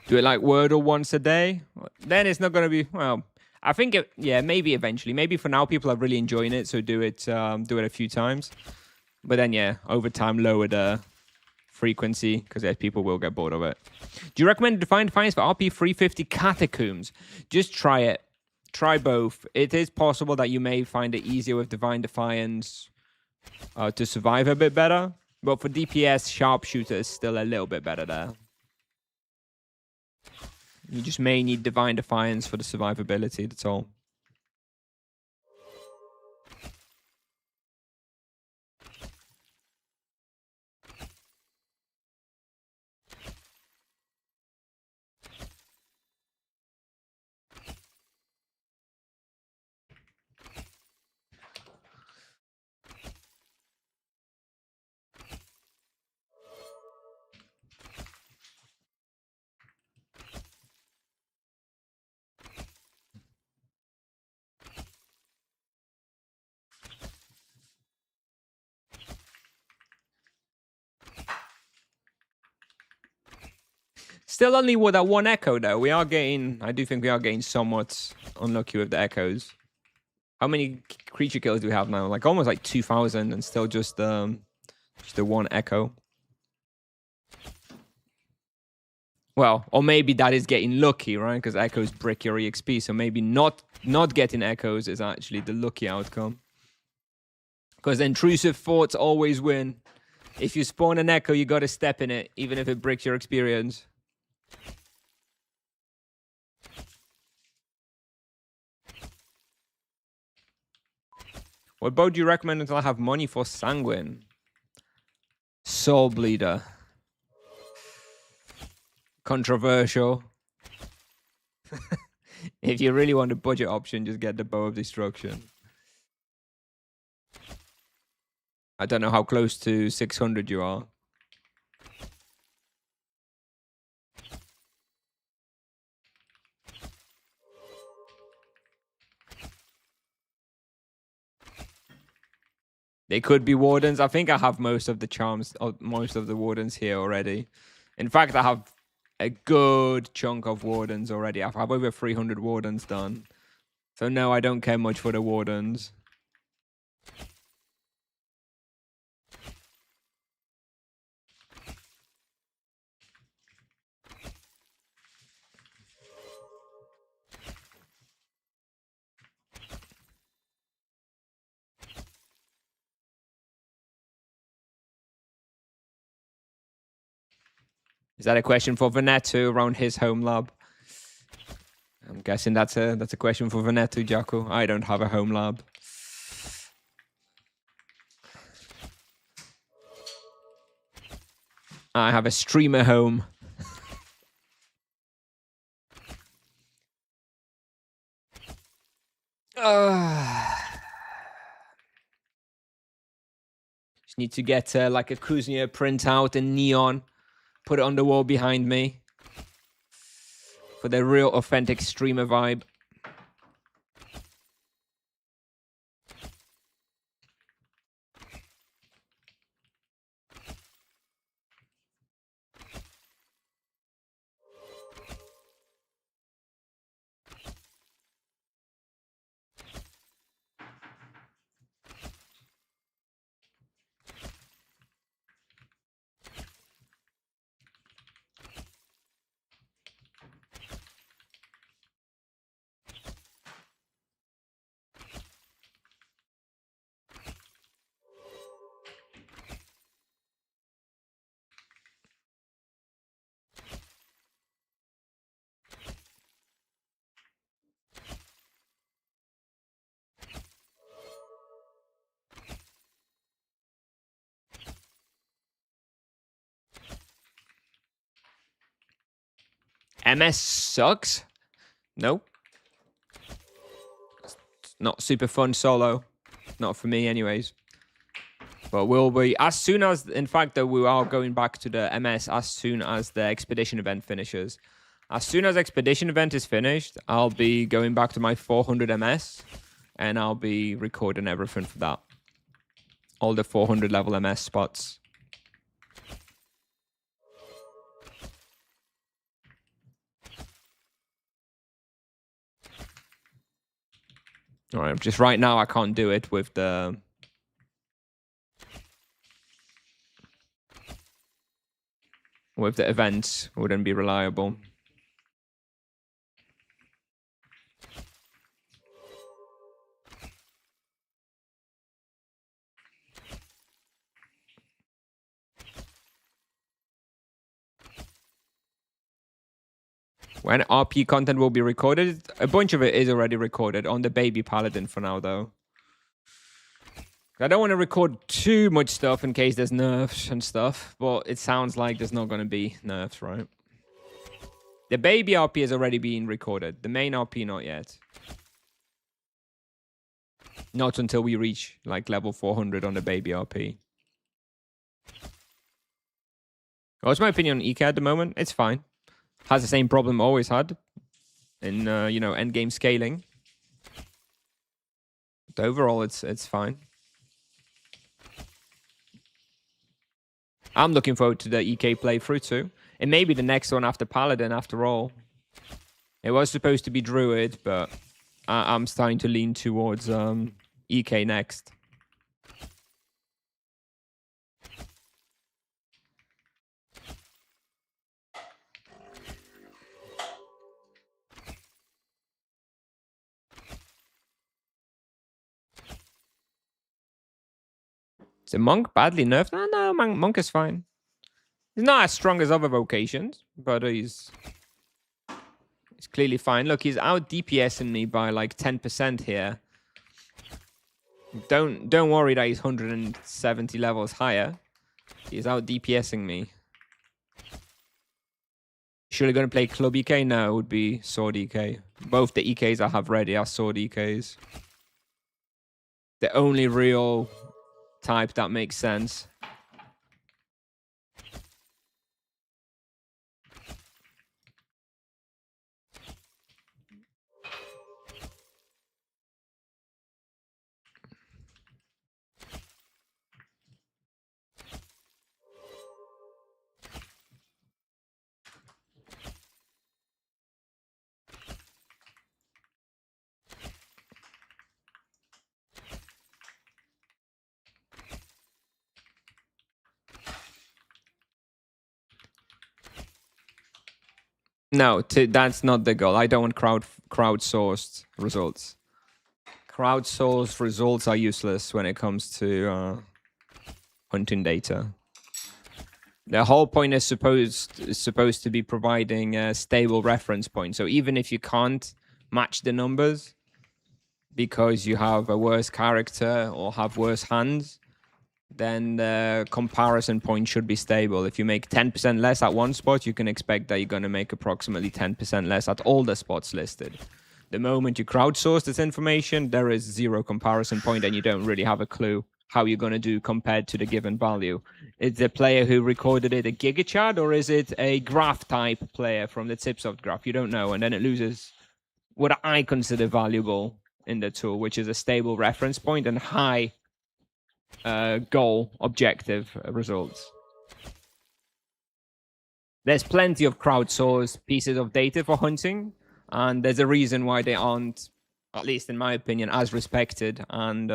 Do it like Wordle once a day. Then it's not going to be, well, I think, yeah, maybe eventually. Maybe for now people are really enjoying it, so do it a few times. But then, yeah, over time, lower the frequency, because people will get bored of it. Do you recommend Divine Defiance for RP 350 Catacombs? Just try it. Try both. It is possible that you may find it easier with Divine Defiance to survive a bit better. But for DPS, Sharpshooter is still a little bit better there. You just may need Divine Defiance for the survivability, that's all. Still only with that one echo, though. We are getting... I do think we are getting somewhat unlucky with the echoes. How many creature kills do we have now? Like, almost like 2,000 and still just the one echo. Well, or maybe that is getting lucky, right? Because echoes break your EXP, so maybe not getting echoes is actually the lucky outcome. Because intrusive thoughts always win. If you spawn an echo, you gotta step in it, even if it breaks your experience. What boat do you recommend until I have money for Sanguine? Soul Bleeder. Controversial. If you really want a budget option, just get the Bow of Destruction. I don't know how close to 600 you are. They could be wardens. I think I have most of the charms, or most of the wardens here already. In fact, I have a good chunk of wardens already. I have over 300 wardens done. So no, I don't care much for the wardens. Is that a question for Veneto around his home lab? I'm guessing that's a question for Veneto, Jacko. I don't have a home lab. I have a streamer home. Just need to get like a Kuznia printout in neon. Put it on the wall behind me. For the real authentic streamer vibe. MS sucks? Nope. It's not super fun solo. Not for me anyways. But we'll be, as soon as, in fact, though, we are going back to the MS as soon as the expedition event finishes. As soon as expedition event is finished, I'll be going back to my 400 MS. And I'll be recording everything for that. All the 400 level MS spots. All right, just right now I can't do it with the events. Wouldn't be reliable. When RP content will be recorded, a bunch of it is already recorded on the baby paladin for now, though. I don't want to record too much stuff in case there's nerfs and stuff, but it sounds like there's not going to be nerfs, right? The baby RP is already being recorded. The main RP, not yet. Not until we reach, like, level 400 on the baby RP. What's my opinion on EK at the moment? It's fine. Has the same problem always had in, you know, endgame scaling. But overall, it's fine. I'm looking forward to the EK playthrough too. It may be the next one after Paladin, after all. It was supposed to be Druid, but I'm starting to lean towards EK next. Is a Monk badly nerfed? No, Monk is fine. He's not as strong as other vocations, but he's clearly fine. Look, he's out DPSing me by like 10% here. Don't worry that he's 170 levels higher. He's out DPSing me. Surely going to play Club EK? No, it would be Sword EK. Both the EKs I have ready are Sword EKs. The only real type that makes sense. No, that's not the goal. I don't want crowdsourced results. Crowdsourced results are useless when it comes to hunting data. The whole point is supposed to be providing a stable reference point. So even if you can't match the numbers because you have a worse character or have worse hands, then the comparison point should be stable. If you make 10% less at one spot, you can expect that you're going to make approximately 10% less at all the spots listed. The moment you crowdsource this information, there is zero comparison point and you don't really have a clue how you're going to do compared to the given value. Is the player who recorded it a GigaChad or is it a graph type player from the Tipsoft graph? You don't know, and then it loses what I consider valuable in the tool, which is a stable reference point and high goal objective results. There's plenty of crowdsourced pieces of data for hunting, and there's a reason why they aren't, at least in my opinion, as respected and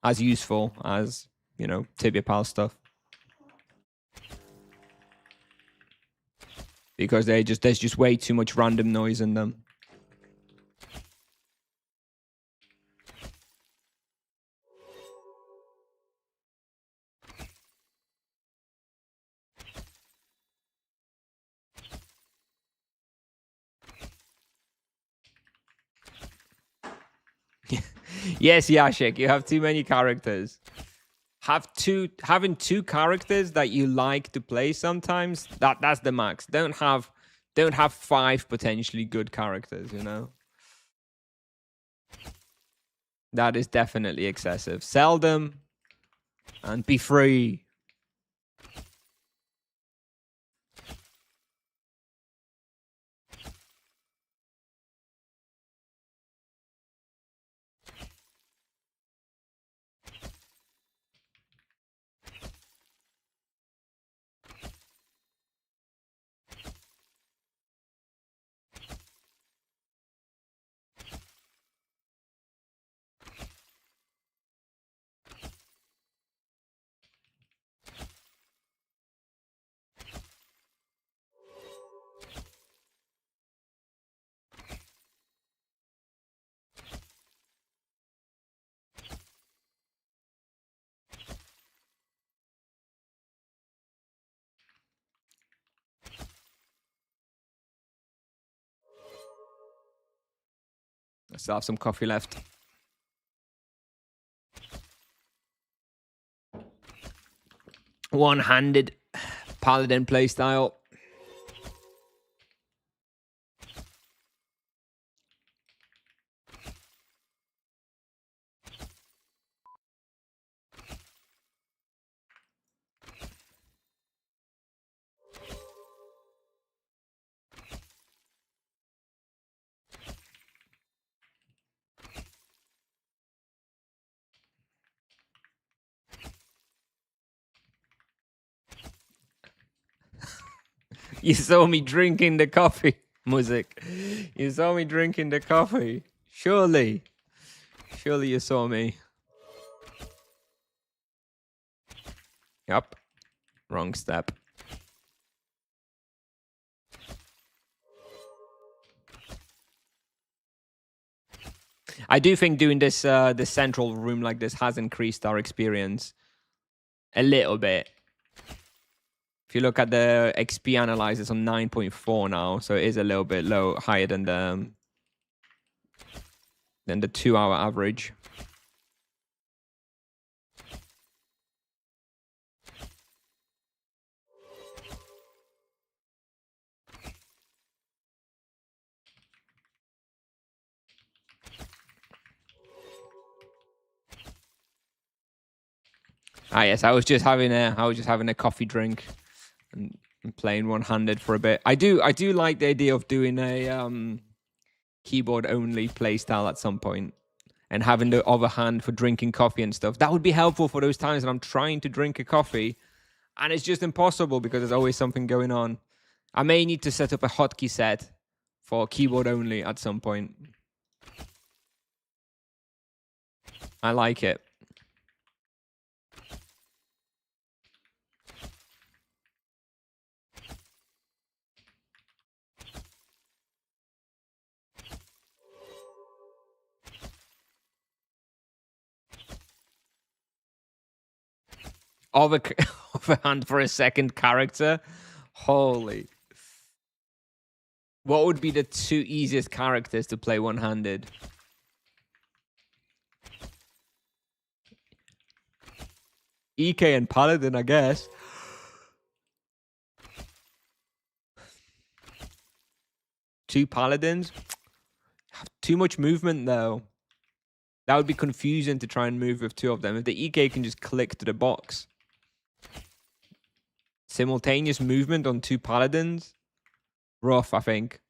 as useful as, you know, Tibia Pal stuff. Because there's just way too much random noise in them. Yes, Yashik, you have too many characters. Having two characters that you like to play sometimes, that's the max. Don't have 5 potentially good characters, you know? That is definitely excessive. Sell them and be free. I still have some coffee left. One-handed paladin playstyle. You saw me drinking the coffee, music. You saw me drinking the coffee. Surely. Surely you saw me. Yep. Wrong step. I do think doing this this central room like this has increased our experience a little bit. If you look at the XP analyzer, it's on 9.4 now, so it is a little bit low, higher than the 2-hour average. Ah, yes, I was just having a coffee drink and playing one-handed for a bit. I do like the idea of doing a keyboard only playstyle at some point and having the other hand for drinking coffee and stuff. That would be helpful for those times that I'm trying to drink a coffee and it's just impossible because there's always something going on. I may need to set up a hotkey set for keyboard only at some point. I like it. Other hand for a second character. Holy. What would be the 2 easiest characters to play one-handed? EK and Paladin, I guess. Two Paladins? Too much movement, though. That would be confusing to try and move with 2 of them. If the EK can just click to the box. Simultaneous movement on 2 Paladins? Rough, I think.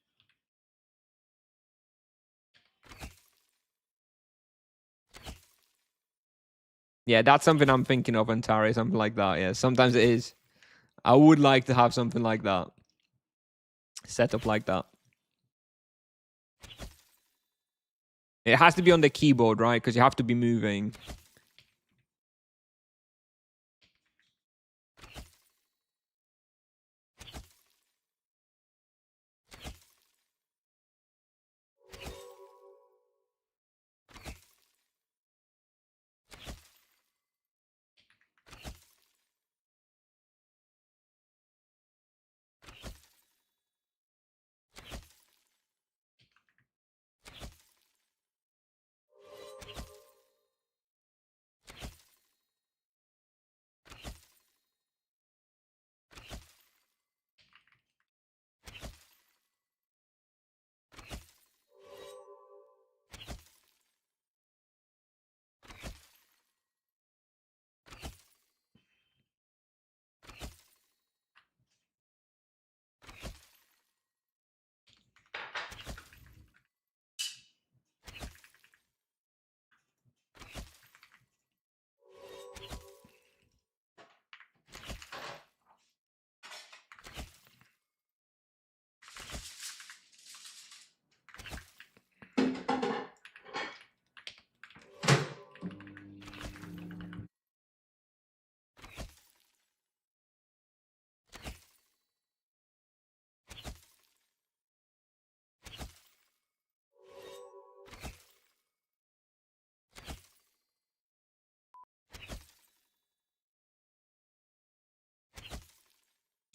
Yeah, that's something I'm thinking of, Antari, something like that. Yeah, sometimes it is. I would like to have something like that. Set up like that. It has to be on the keyboard, right? Because you have to be moving.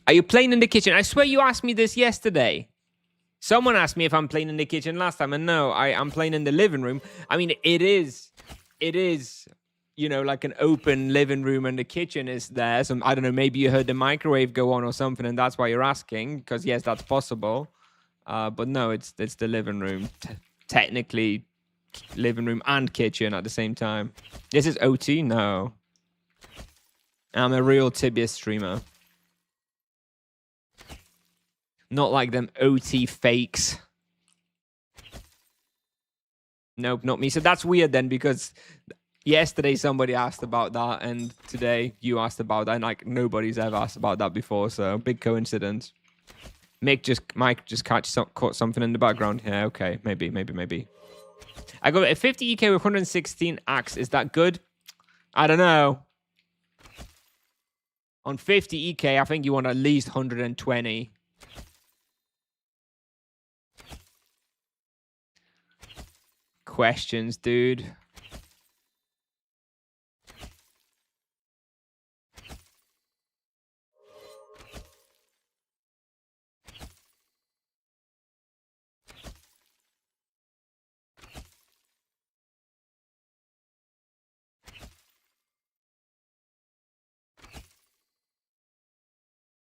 Are you playing in the kitchen? I swear you asked me this yesterday. Someone asked me if I'm playing in the kitchen last time, and no, I'm playing in the living room. I mean, it is, you know, like an open living room, and the kitchen is there. So I don't know, maybe you heard the microwave go on or something, and that's why you're asking. Because yes, that's possible. But no, it's the living room. Technically, living room and kitchen at the same time. This is OT? No. I'm a real Tibia streamer. Not like them OT fakes. Nope, not me. So that's weird then, because yesterday somebody asked about that, and today you asked about that, and like nobody's ever asked about that before. So big coincidence. Mike just caught something in the background. Yeah, okay, maybe. I got a 50 EK with 116 axe. Is that good? I don't know. On 50 EK, I think you want at least 120. Questions, dude.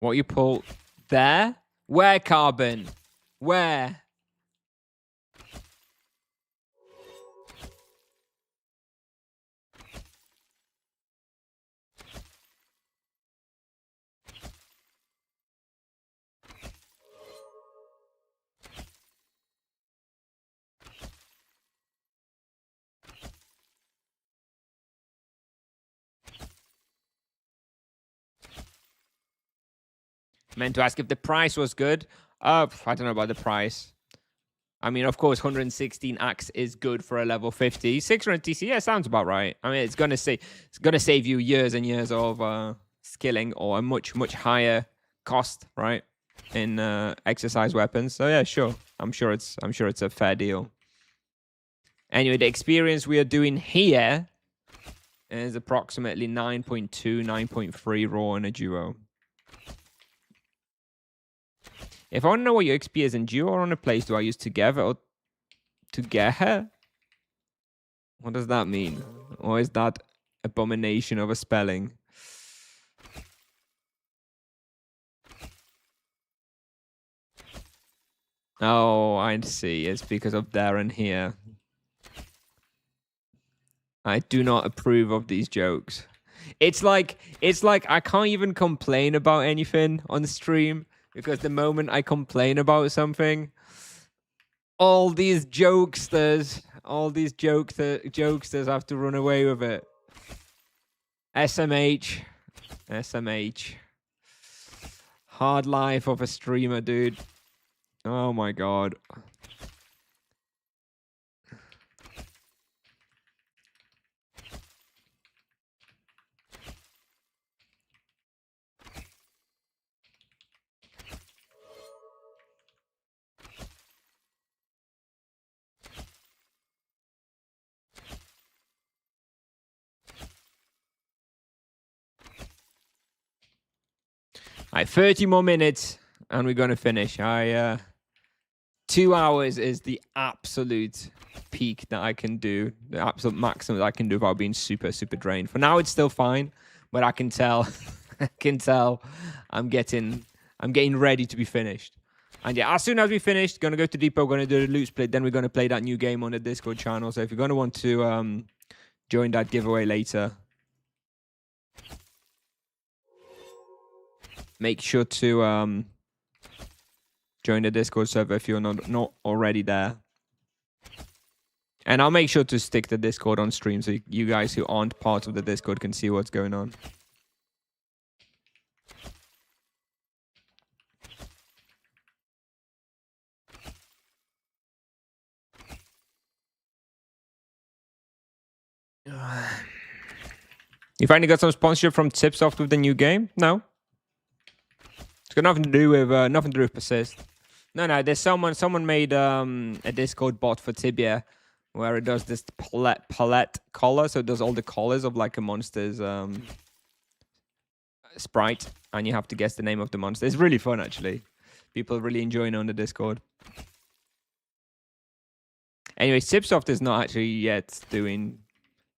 What you pull there? Where, Carbon? Where? Meant to ask if the price was good. I don't know about the price. I mean, of course, 116 axe is good for a level 50. 600 TC, yeah, sounds about right. I mean, it's gonna save you years and years of skilling or a much higher cost, right, in exercise weapons. So yeah, sure. I'm sure it's a fair deal. Anyway, the experience we are doing here is approximately 9.2, 9.3 raw in a duo. If I want to know what your XP is in duo or on a place, do I use together or together? What does that mean? Or is that abomination of a spelling? Oh, I see. It's because of there and here. I do not approve of these jokes. It's like I can't even complain about anything on the stream because the moment I complain about something, all these jokesters have to run away with it. SMH. Hard life of a streamer, dude. Oh my god. All right, 30 more minutes and we're going to finish. 2 hours is the absolute peak that I can do, the absolute maximum that I can do without being super drained. For now, it's still fine, but I can tell, I'm getting ready to be finished. And yeah, as soon as we finish, gonna go to depot, gonna do the loot split, then we're gonna play that new game on the Discord channel. So if you're gonna want to join that giveaway later, make sure to join the Discord server if you're not already there. And I'll make sure to stick the Discord on stream so you guys who aren't part of the Discord can see what's going on. You finally got some sponsorship from Tipsoft with the new game? No. It's got nothing to do with Persist. No. There's someone made a Discord bot for Tibia where it does this palette color, so it does all the colors of like a monster's sprite, and you have to guess the name of the monster. It's really fun actually. People really enjoying it on the Discord. Anyway, Tipsoft is not actually yet doing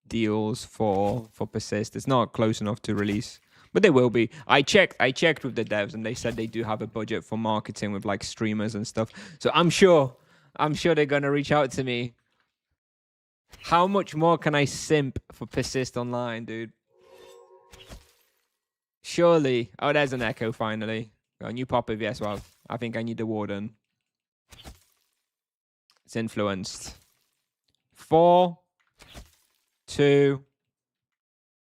deals for Persist. It's not close enough to release, but they will be. I checked with the devs and they said they do have a budget for marketing with like streamers and stuff. So I'm sure they're gonna reach out to me. How much more can I simp for Persist Online, dude? Surely. Oh, there's an echo finally. Got a new pop-up, yes, well, I think I need the warden. It's influenced. 4, 2,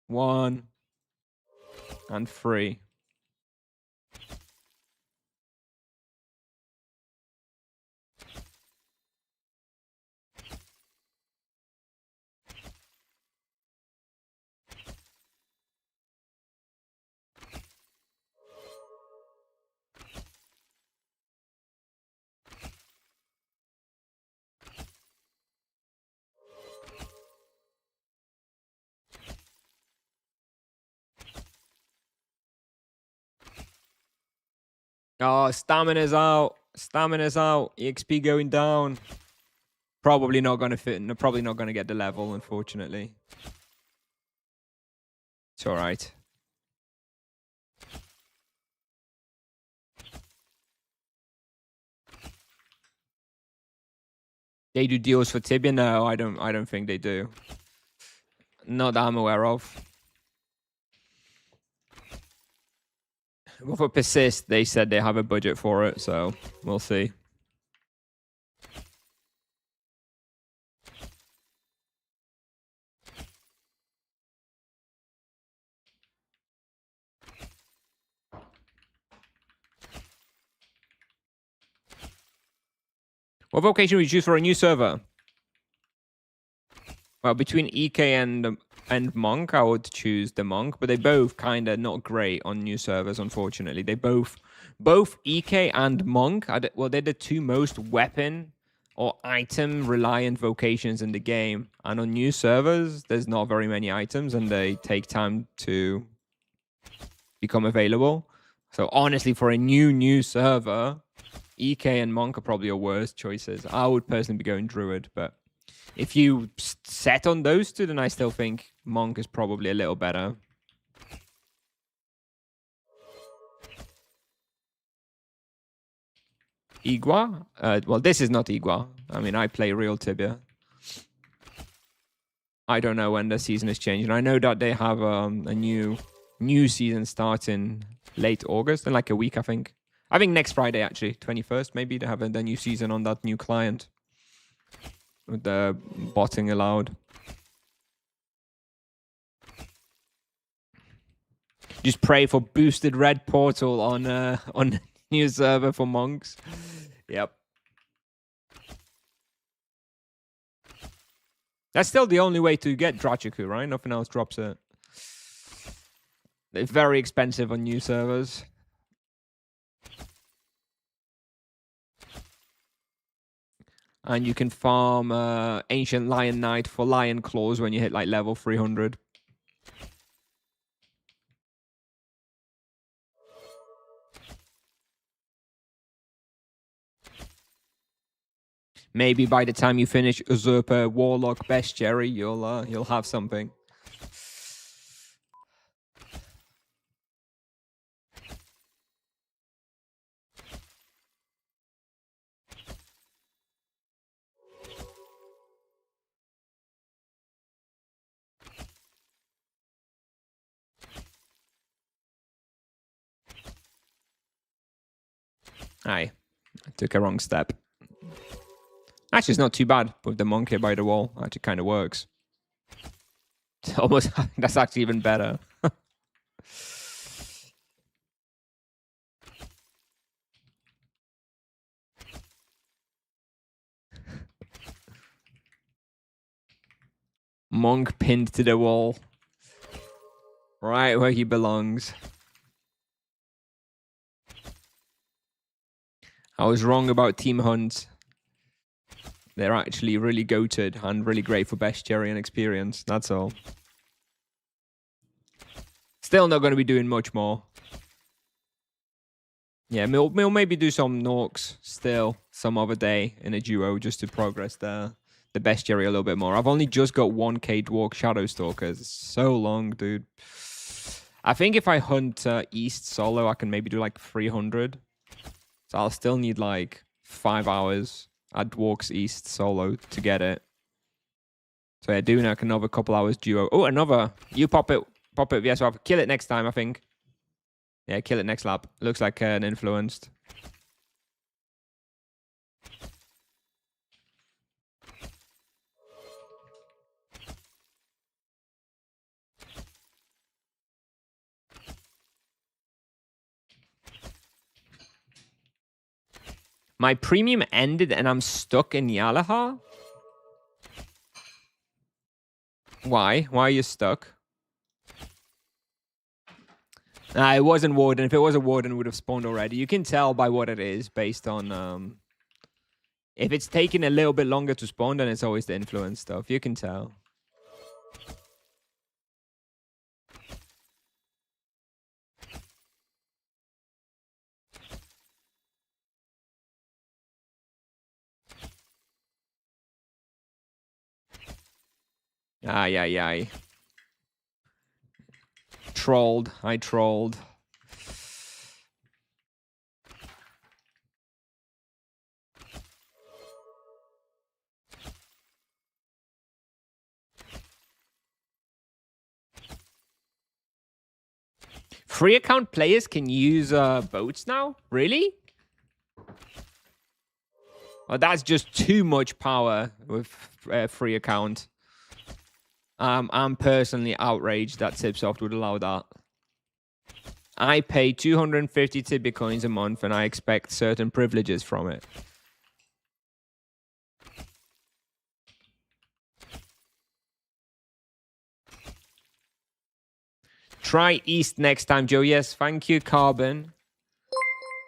1, and 3. Oh, stamina's out. Stamina's out. EXP going down. Probably not going to fit. Probably not going to get the level, unfortunately. It's all right. They do deals for Tibia? No, I don't think they do. Not that I'm aware of. Well, for Persist, they said they have a budget for it, so we'll see. What vocation would you choose for a new server? Well, between EK and Monk, I would choose the Monk, but they both kind of not great on new servers, unfortunately. They both EK and Monk, well, they're the two most weapon or item reliant vocations in the game. And on new servers, there's not very many items and they take time to become available. So honestly, for a new server, EK and Monk are probably your worst choices. I would personally be going Druid, but if you set on those two, then I still think Monk is probably a little better. Igua? Well, this is not Igua. I mean, I play real Tibia. I don't know when the season is changing. I know that they have a new season starting late August, in like a week, I think. I think next Friday, actually, 21st, maybe they have the new season on that new client with the botting allowed. Just pray for boosted red portal on new server for monks. Yep. That's still the only way to get Drachiku, right? Nothing else drops it. They're very expensive on new servers. And you can farm Ancient Lion Knight for Lion Claws when you hit like level 300. Maybe by the time you finish Usurper, Warlock, Bestiary, you'll have something. Aye, I took a wrong step. Actually, it's not too bad with the monkey by the wall. Actually, kind of works. It's almost that's actually even better. Monk pinned to the wall. Right where he belongs. I was wrong about Team Hunt. They're actually really goated and really great for bestiary and experience. That's all. Still not going to be doing much more. Yeah, we'll maybe do some Norks still some other day in a duo just to progress the bestiary a little bit more. I've only just got 1k Dwarf Shadow Stalkers. It's so long, dude. I think if I hunt East solo, I can maybe do like 300. So I'll still need like 5 hours at Dwarfs East solo to get it. So yeah, doing like another couple hours duo. Oh, another. You pop it. Pop it. Yeah, so I'll kill it next time, I think. Yeah, kill it next lap. Looks like an influenced. My premium ended and I'm stuck in Yalaha? Why? Why are you stuck? Nah, it wasn't Warden. If it was a Warden, it would have spawned already. You can tell by what it is based on... If it's taking a little bit longer to spawn, then it's always the influence stuff. You can tell. Ay, ay, ay. Trolled. I trolled. Free account players can use boats now? Really? Well, that's just too much power with free account. I'm personally outraged that Tipsoft would allow that. I pay 250 Tibia coins a month and I expect certain privileges from it. Try East next time, Joe. Yes, thank you, Carbon.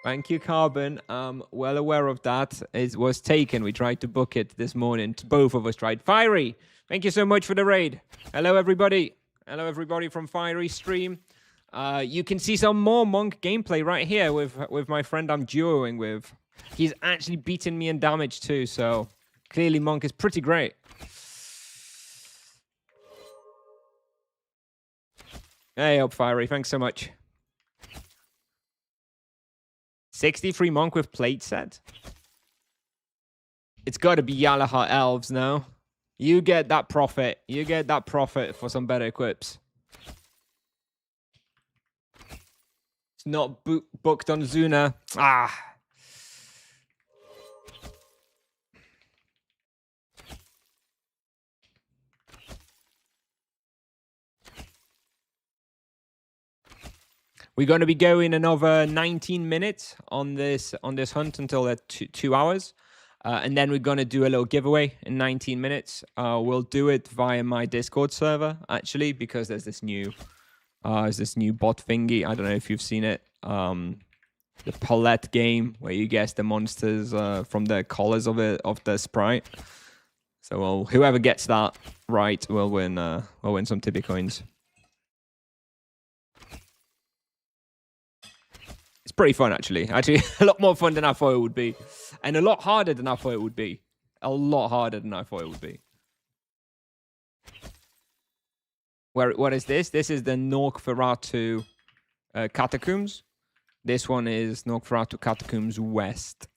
Thank you, Carbon. Well aware of that. It was taken. We tried to book it this morning. Both of us tried. Fiery, thank you so much for the raid. Hello, everybody. Hello, everybody from Fiery Stream. You can see some more Monk gameplay right here with my friend I'm duoing with. He's actually beaten me in damage too, so clearly Monk is pretty great. Hey up, Fiery. Thanks so much. 63 Monk with plate set. It's got to be Yalaha Elves now. You get that profit. You get that profit for some better equips. It's not booked on Zuna. Ah. We're going to be going another 19 minutes on this hunt until 2 hours. And then we're going to do a little giveaway in 19 minutes. We'll do it via my Discord server, actually, because there's this new bot thingy. I don't know if you've seen it. The Palette game where you guess the monsters from the colors of the sprite. So whoever gets that right will win some Tibia coins. It's pretty fun, actually. Actually, a lot more fun than I thought it would be. And a lot harder than I thought it would be. A lot harder than I thought it would be. What is this? This is the Norkferatu Catacombs. This one is Norkferatu Catacombs West.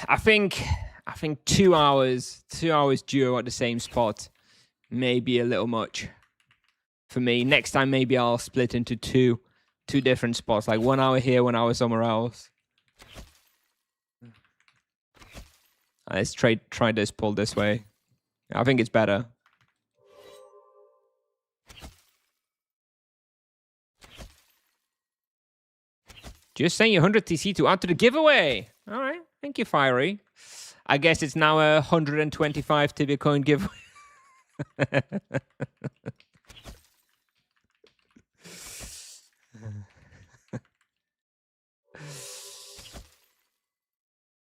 I think 2 hours duo at the same spot may be a little much for me. Next time maybe I'll split into two different spots, like 1 hour here, 1 hour somewhere else. Let's try this pull this way. I think it's better. Just saying 100 TC to add to the giveaway. All right. Thank you, Fiery. I guess it's now a 125 Tibia coin giveaway.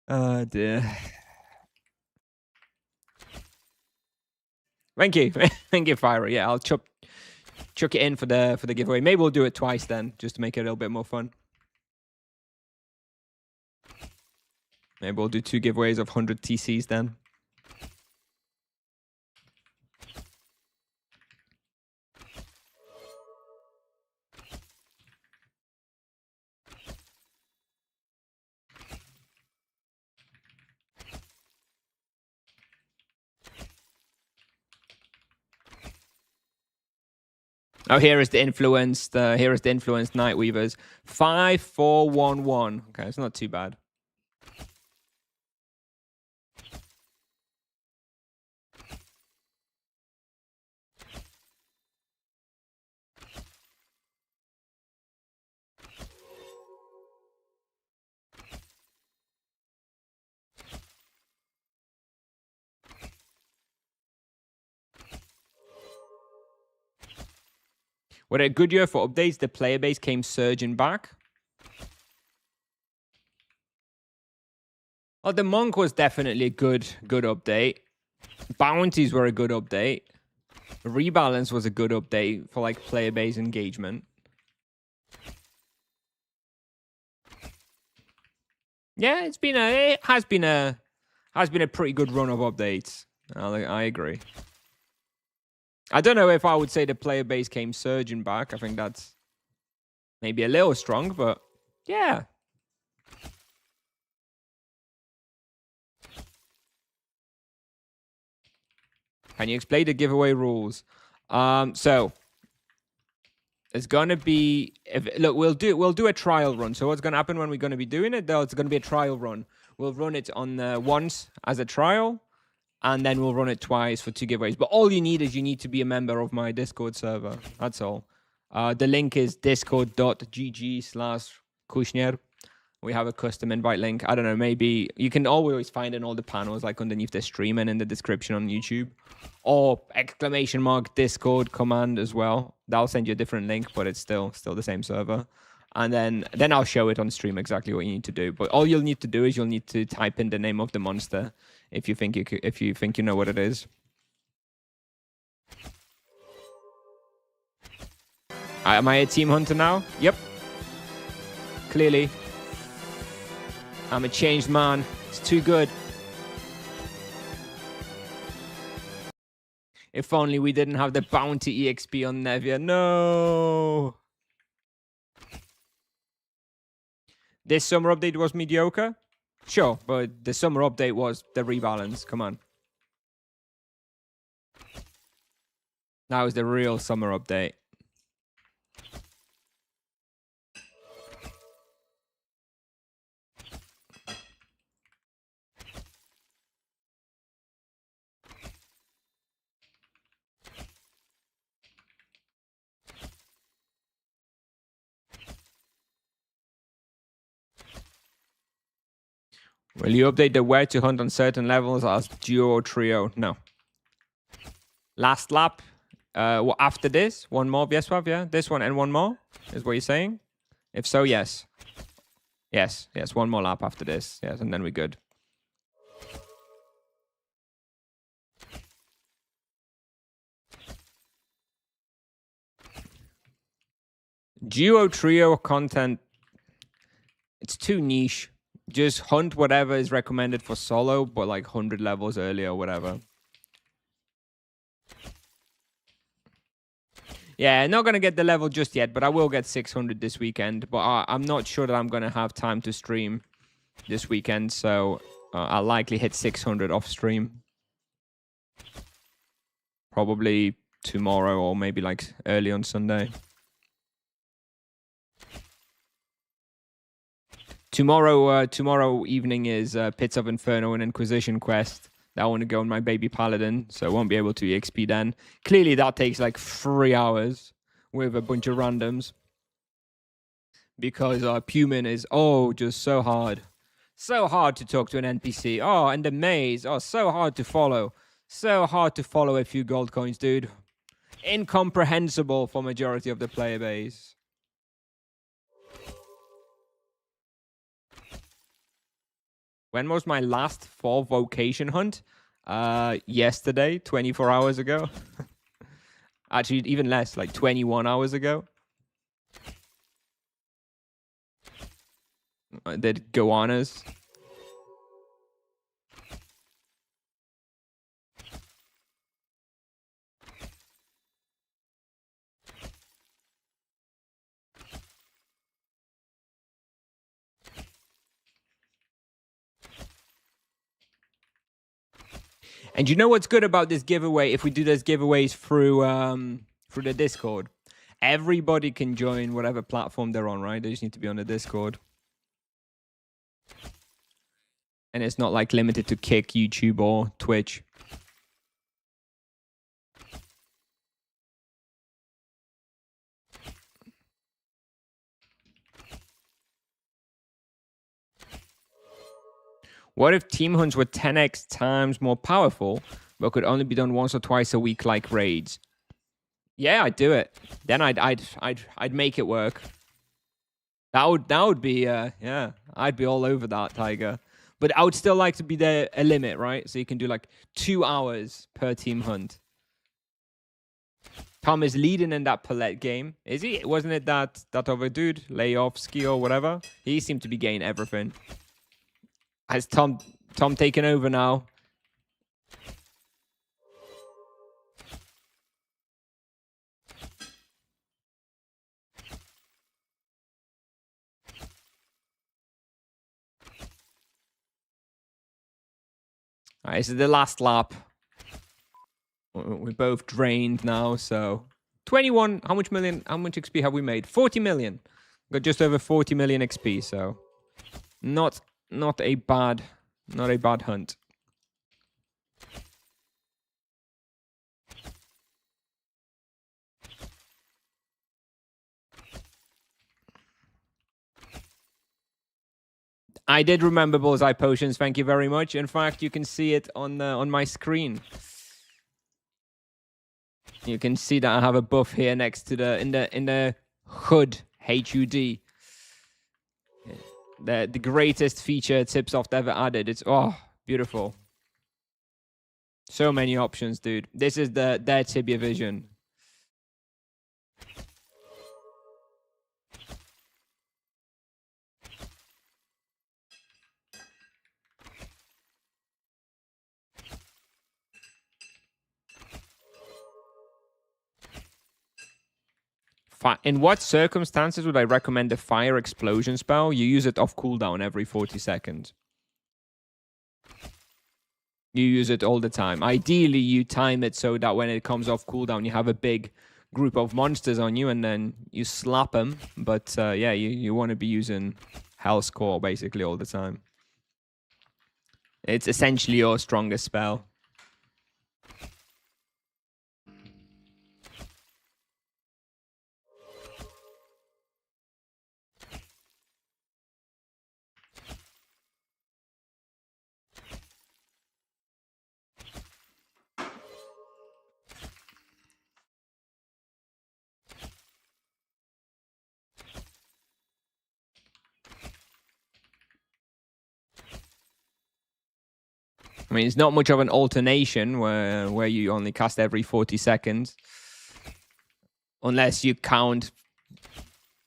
Oh, dear. Thank you. Thank you, Fiery. Yeah, I'll chuck it in for the giveaway. Maybe we'll do it twice then, just to make it a little bit more fun. Maybe we'll do 2 giveaways of 100 TCs then. Oh, here is the influenced. Here is the influenced Nightweavers. 5411. Okay, it's not too bad. What a good year for updates. The player base came surging back. Oh, the Monk was definitely a good update. Bounties were a good update. Rebalance was a good update for like player base engagement. Yeah, it has been a pretty good run of updates. I agree. I don't know if I would say the player base came surging back. I think that's maybe a little strong, but yeah. Can you explain the giveaway rules? So it's gonna be look, we'll do a trial run. So what's gonna happen when we're gonna be doing it? Though it's gonna be a trial run. We'll run it on once as a trial, and then we'll run it twice for 2 giveaways. But all you need is you need to be a member of my Discord server. That's all. The link is discord.gg/Kushner. We have a custom invite link. I don't know, maybe you can always find in all the panels, like underneath the stream and in the description on YouTube. Or !Discord command as well. That'll send you a different link, but it's still the same server. And then I'll show it on stream exactly what you need to do. But all you'll need to do is you'll need to type in the name of the monster if you think you know what it is. Am I a team hunter now? Yep. Clearly. I'm a changed man. It's too good. If only we didn't have the bounty EXP on Nevia. No. This summer update was mediocre. Sure, but the summer update was the rebalance. Come on. That was the real summer update. Will you update the where to hunt on certain levels as duo or trio? No. Last lap. After this, one more, Vieswav, yeah? This one and one more is what you're saying? If so, yes. Yes, one more lap after this. Yes, and then we're good. Duo, trio content, it's too niche. Just hunt whatever is recommended for solo, but like 100 levels earlier or whatever. Yeah, not going to get the level just yet, but I will get 600 this weekend. But I'm not sure that I'm going to have time to stream this weekend, so I'll likely hit 600 off stream. Probably tomorrow or maybe like early on Sunday. Tomorrow evening is Pits of Inferno and Inquisition quest. That I want to go on my baby paladin, so I won't be able to EXP then. Clearly that takes like 3 hours with a bunch of randoms. Because Pumin is, just so hard. So hard to talk to an NPC. Oh, and the maze. Oh, so hard to follow. So hard to follow a few gold coins, dude. Incomprehensible for majority of the player base. When was my last full vocation hunt? Yesterday, 24 hours ago. Actually, even less, like 21 hours ago. I did goannas. And you know what's good about this giveaway? If we do those giveaways through the Discord, everybody can join whatever platform they're on, right? They just need to be on the Discord. And it's not like limited to Kick, YouTube, or Twitch. What if team hunts were 10x times more powerful, but could only be done once or twice a week like raids? Yeah, I'd do it. Then I'd make it work. That would be yeah. I'd be all over that, Tiger. But I would still like to be there a limit, right? So you can do like 2 hours per team hunt. Tom is leading in that Palette game. Is he? Wasn't it that other dude, Layoffski or whatever? He seemed to be getting everything. Has Tom taken over now? All right, this is the last lap. We're both drained now, so 21. How much XP have we made? 40 million. Got just over 40 million XP, so not a bad hunt. I did remember bullseye potions. Thank you very much. In fact, you can see it on my screen. You can see that I have a buff here next to the in the HUD HUD. The greatest feature Tipsoft ever added. It's beautiful. So many options, dude. This is their Tibia vision. In what circumstances would I recommend a fire explosion spell? You use it off cooldown every 40 seconds. You use it all the time. Ideally, you time it so that when it comes off cooldown, you have a big group of monsters on you and then you slap them. But yeah, you want to be using Hell's Core basically all the time. It's essentially your strongest spell. I mean, it's not much of an alternation where you only cast every 40 seconds. Unless you count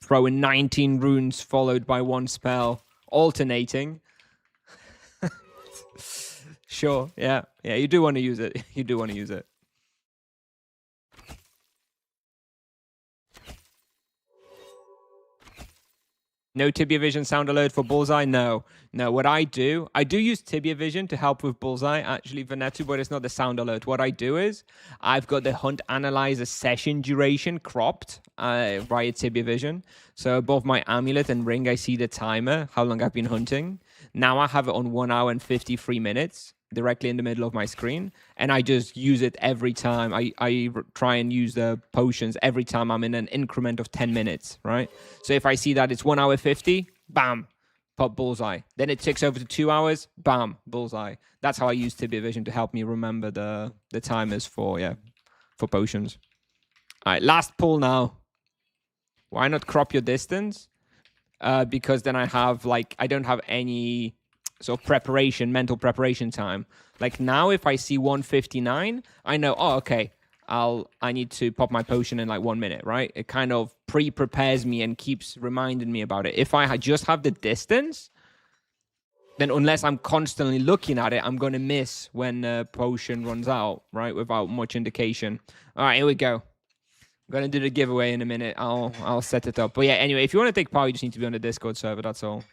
throwing 19 runes followed by one spell, alternating. Sure, yeah. Yeah, you do want to use it. You do want to use it. No Tibia Vision sound alert for Bullseye? No. No, what I do use Tibia Vision to help with Bullseye, actually, Venetu, but it's not the sound alert. What I do is, I've got the Hunt Analyzer session duration cropped via Tibia Vision. So above my amulet and ring, I see the timer, how long I've been hunting. Now I have it on 1 hour and 53 minutes, directly in the middle of my screen, and I just use it every time. I try and use the potions every time I'm in an increment of 10 minutes, right? So if I see that it's 1 hour 50, bam, pop Bullseye. Then it ticks over to 2 hours, bam, Bullseye. That's how I use Tibia Vision to help me remember the timers for potions. All right, last pull now. Why not crop your distance? Because then I don't have any sort of mental preparation time. Like now, if I see 159, I know, okay, I need to pop my potion in like 1 minute, right? It kind of pre-prepares me and keeps reminding me about it. If I just have the distance, then unless I'm constantly looking at it, I'm going to miss when the potion runs out, right? Without much indication. All right, here we go. I'm going to do the giveaway in a minute. I'll set it up. But yeah, anyway, if you want to take part, you just need to be on the Discord server. That's all.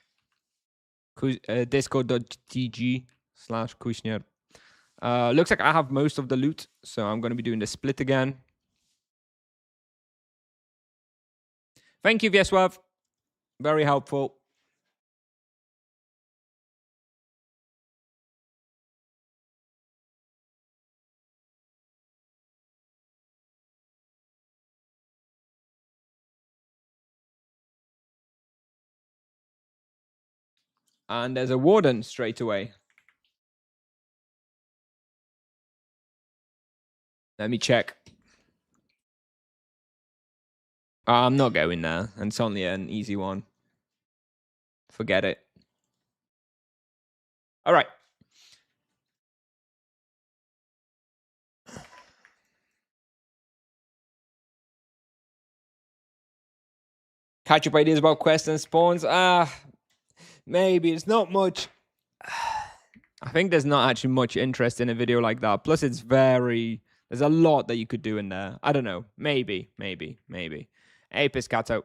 Discord.gg/Kushner. Looks like I have most of the loot, so I'm going to be doing the split again. Thank you, Vieswav. Very helpful. And there's a warden straight away. Let me check. I'm not going there. And it's only an easy one. Forget it. All right. Catch up ideas about quests and spawns. Maybe it's not much. I think there's not actually much interest in a video like that. Plus, it's there's a lot that you could do in there. I don't know. Maybe. Hey, Piscato.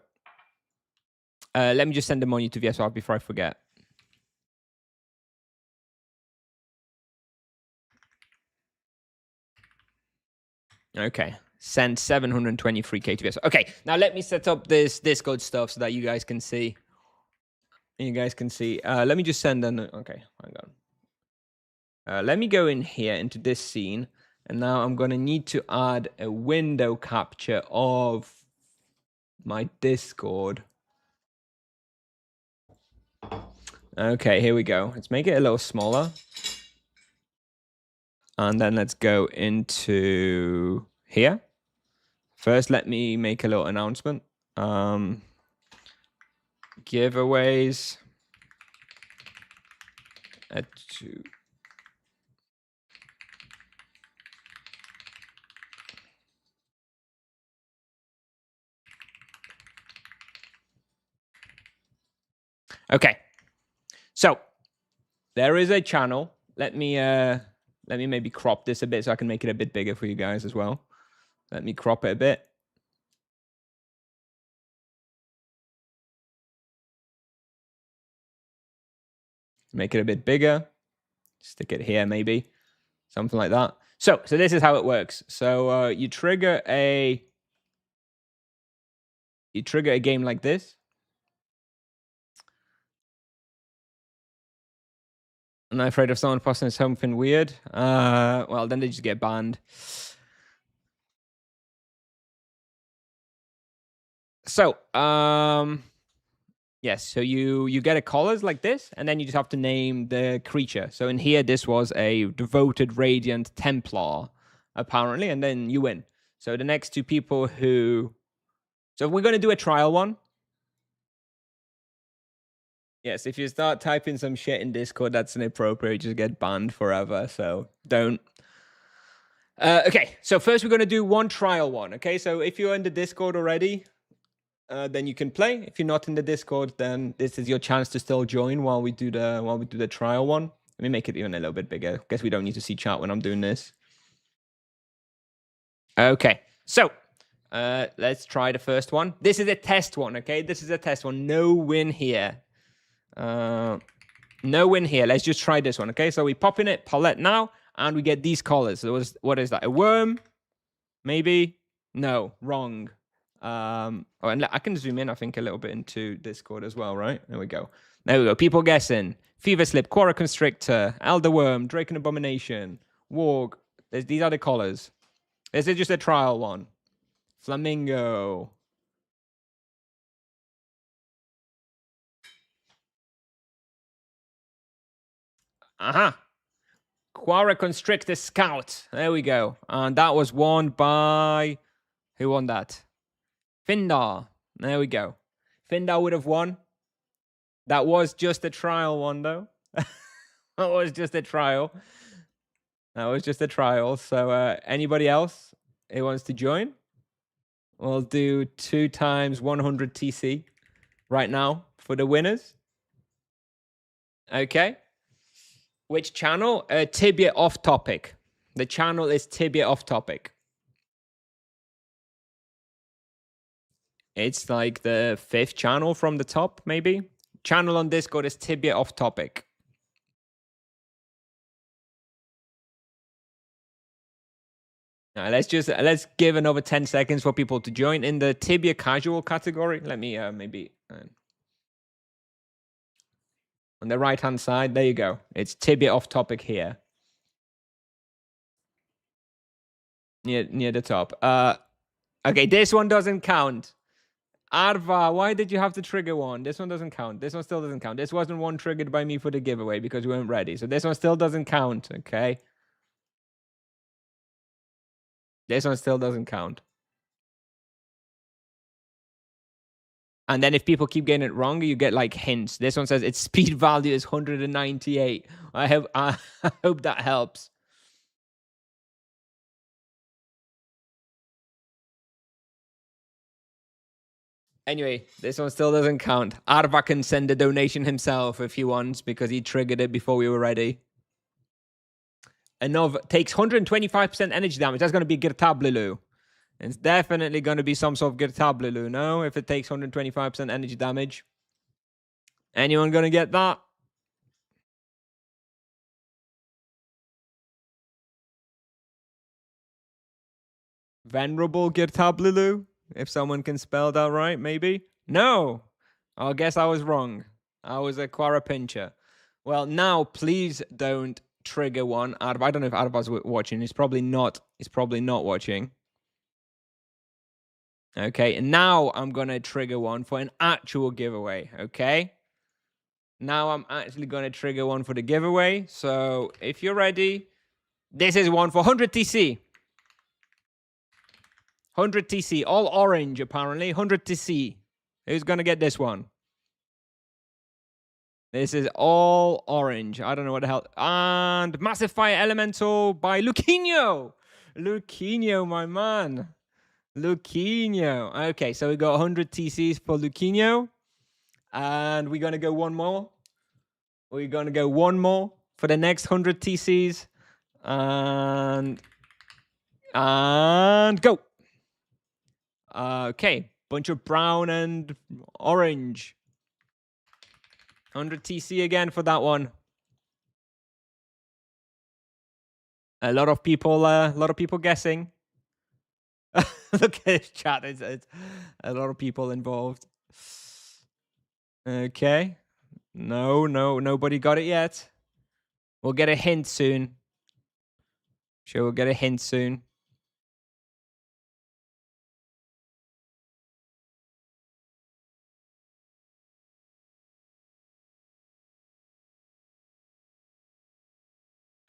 Let me just send the money to VSR before I forget. Okay. Send 723k to VSR. Okay, now let me set up this Discord stuff so that you guys can see. Let me just send an... Okay, hang on. Let me go in here into this scene. And now I'm going to need to add a window capture of my Discord. Okay, here we go. Let's make it a little smaller. And then let's go into here. First, let me make a little announcement. Giveaways. Okay. So there is a channel. Let me maybe crop this a bit so I can make it a bit bigger for you guys as well. Let me crop it a bit. Make it a bit bigger. Stick it here, maybe. Something like that. So this is how it works. So you trigger a game like this. I'm not afraid of someone posting something weird. Well, then they just get banned. So, yes, so you get a collars like this, and then you just have to name the creature. So in here, this was a devoted Radiant Templar, apparently, and then you win. So the next two people who... So we're going to do a trial one. Yes, if you start typing some shit in Discord that's inappropriate, you just get banned forever, so don't. Okay, so first we're going to do one trial one, okay? So if you're in the Discord already, then you can play. If you're not in the Discord, then this is your chance to still join while we do the trial one. Let me make it even a little bit bigger. Guess we don't need to see chat when I'm doing this. Okay, so let's try the first one. This is a test one, okay? This is a test one. No win here. No win here. Let's just try this one, okay? So we pop in it, Paulette now, and we get these colors. So what is that? A worm? Maybe? No, wrong. Oh, and I can zoom in, I think, a little bit into Discord as well, right? There we go. There we go. People guessing. Fever Slip, Quora Constrictor, Elder Worm, Drake and Abomination, Warg. These are the colors. This is just a trial one. Flamingo. Aha. Quora Constrictor Scout. There we go. And that was won by... Who won that? Findar. There we go. Findar would have won. That was just a trial one, though. That was just a trial. So anybody else who wants to join? We'll do 2 times 100 TC right now for the winners. Okay. Which channel? Tibia Off Topic. The channel is Tibia Off Topic. It's like the 5th channel from the top, maybe. Channel on Discord is Tibia Off Topic. Let's give another 10 seconds for people to join in the Tibia casual category. Let me maybe on the right hand side. There you go. It's Tibia Off Topic here. Near the top. Okay, this one doesn't count. Arva, why did you have to trigger one? This one doesn't count. This one still doesn't count. This wasn't one triggered by me for the giveaway because we weren't ready. So this one still doesn't count, okay? This one still doesn't count. And then if people keep getting it wrong, you get like hints. This one says its speed value is 198. I hope that helps. Anyway, this one still doesn't count. Arva can send a donation himself if he wants because he triggered it before we were ready. Another takes 125% energy damage. That's going to be Girtablilu. It's definitely going to be some sort of Girtablilu, no? If it takes 125% energy damage. Anyone going to get that? Venerable Girtablilu? If someone can spell that right, maybe? No! I guess I was wrong. I was a Quarapincher. Well, now please don't trigger one. I don't know if Arva's watching. He's probably not. He's probably not watching. Okay, and now I'm going to trigger one for an actual giveaway, okay? Now I'm actually going to trigger one for the giveaway. So if you're ready, this is one for 100 TC. 100 TC, all orange apparently. 100 TC. Who's going to get this one? This is all orange. I don't know what the hell. And Massive Fire Elemental by Luquinho. Luquinho, my man. Luquinho. Okay, so we got 100 TCs for Luquinho. And we're going to go one more. We're going to go one more for the next 100 TCs. And go. Okay, bunch of brown and orange. 100 TC again for that one. A lot of people guessing. Look at this chat. It's a lot of people involved. Okay. No, nobody got it yet. We'll get a hint soon. Sure, we'll get a hint soon.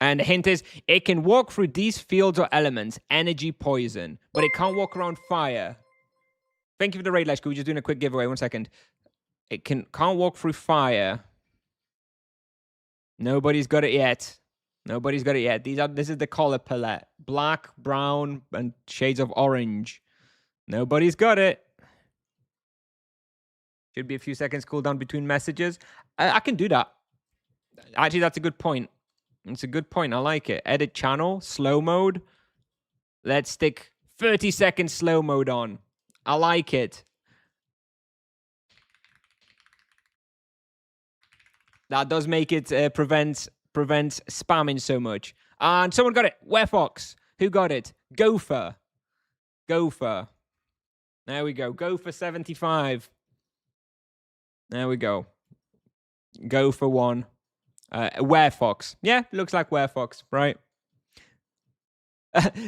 And the hint is, it can walk through these fields or elements, energy, poison, but it can't walk around fire. Thank you for the raid, Leshko. We're just doing a quick giveaway. 1 second. It can't walk through fire. Nobody's got it yet. Nobody's got it yet. This is the color palette. Black, brown, and shades of orange. Nobody's got it. Should be a few seconds cooldown between messages. I can do that. Actually, that's a good point. It's a good point. I like it. Edit channel, slow mode. Let's stick 30 seconds slow mode on. I like it. That does make it prevents spamming so much. And someone got it. Werefox. Who got it? Gopher. Gopher. There we go. Gopher 75. There we go. Gopher 1. Werefox. Yeah, looks like Werefox, right?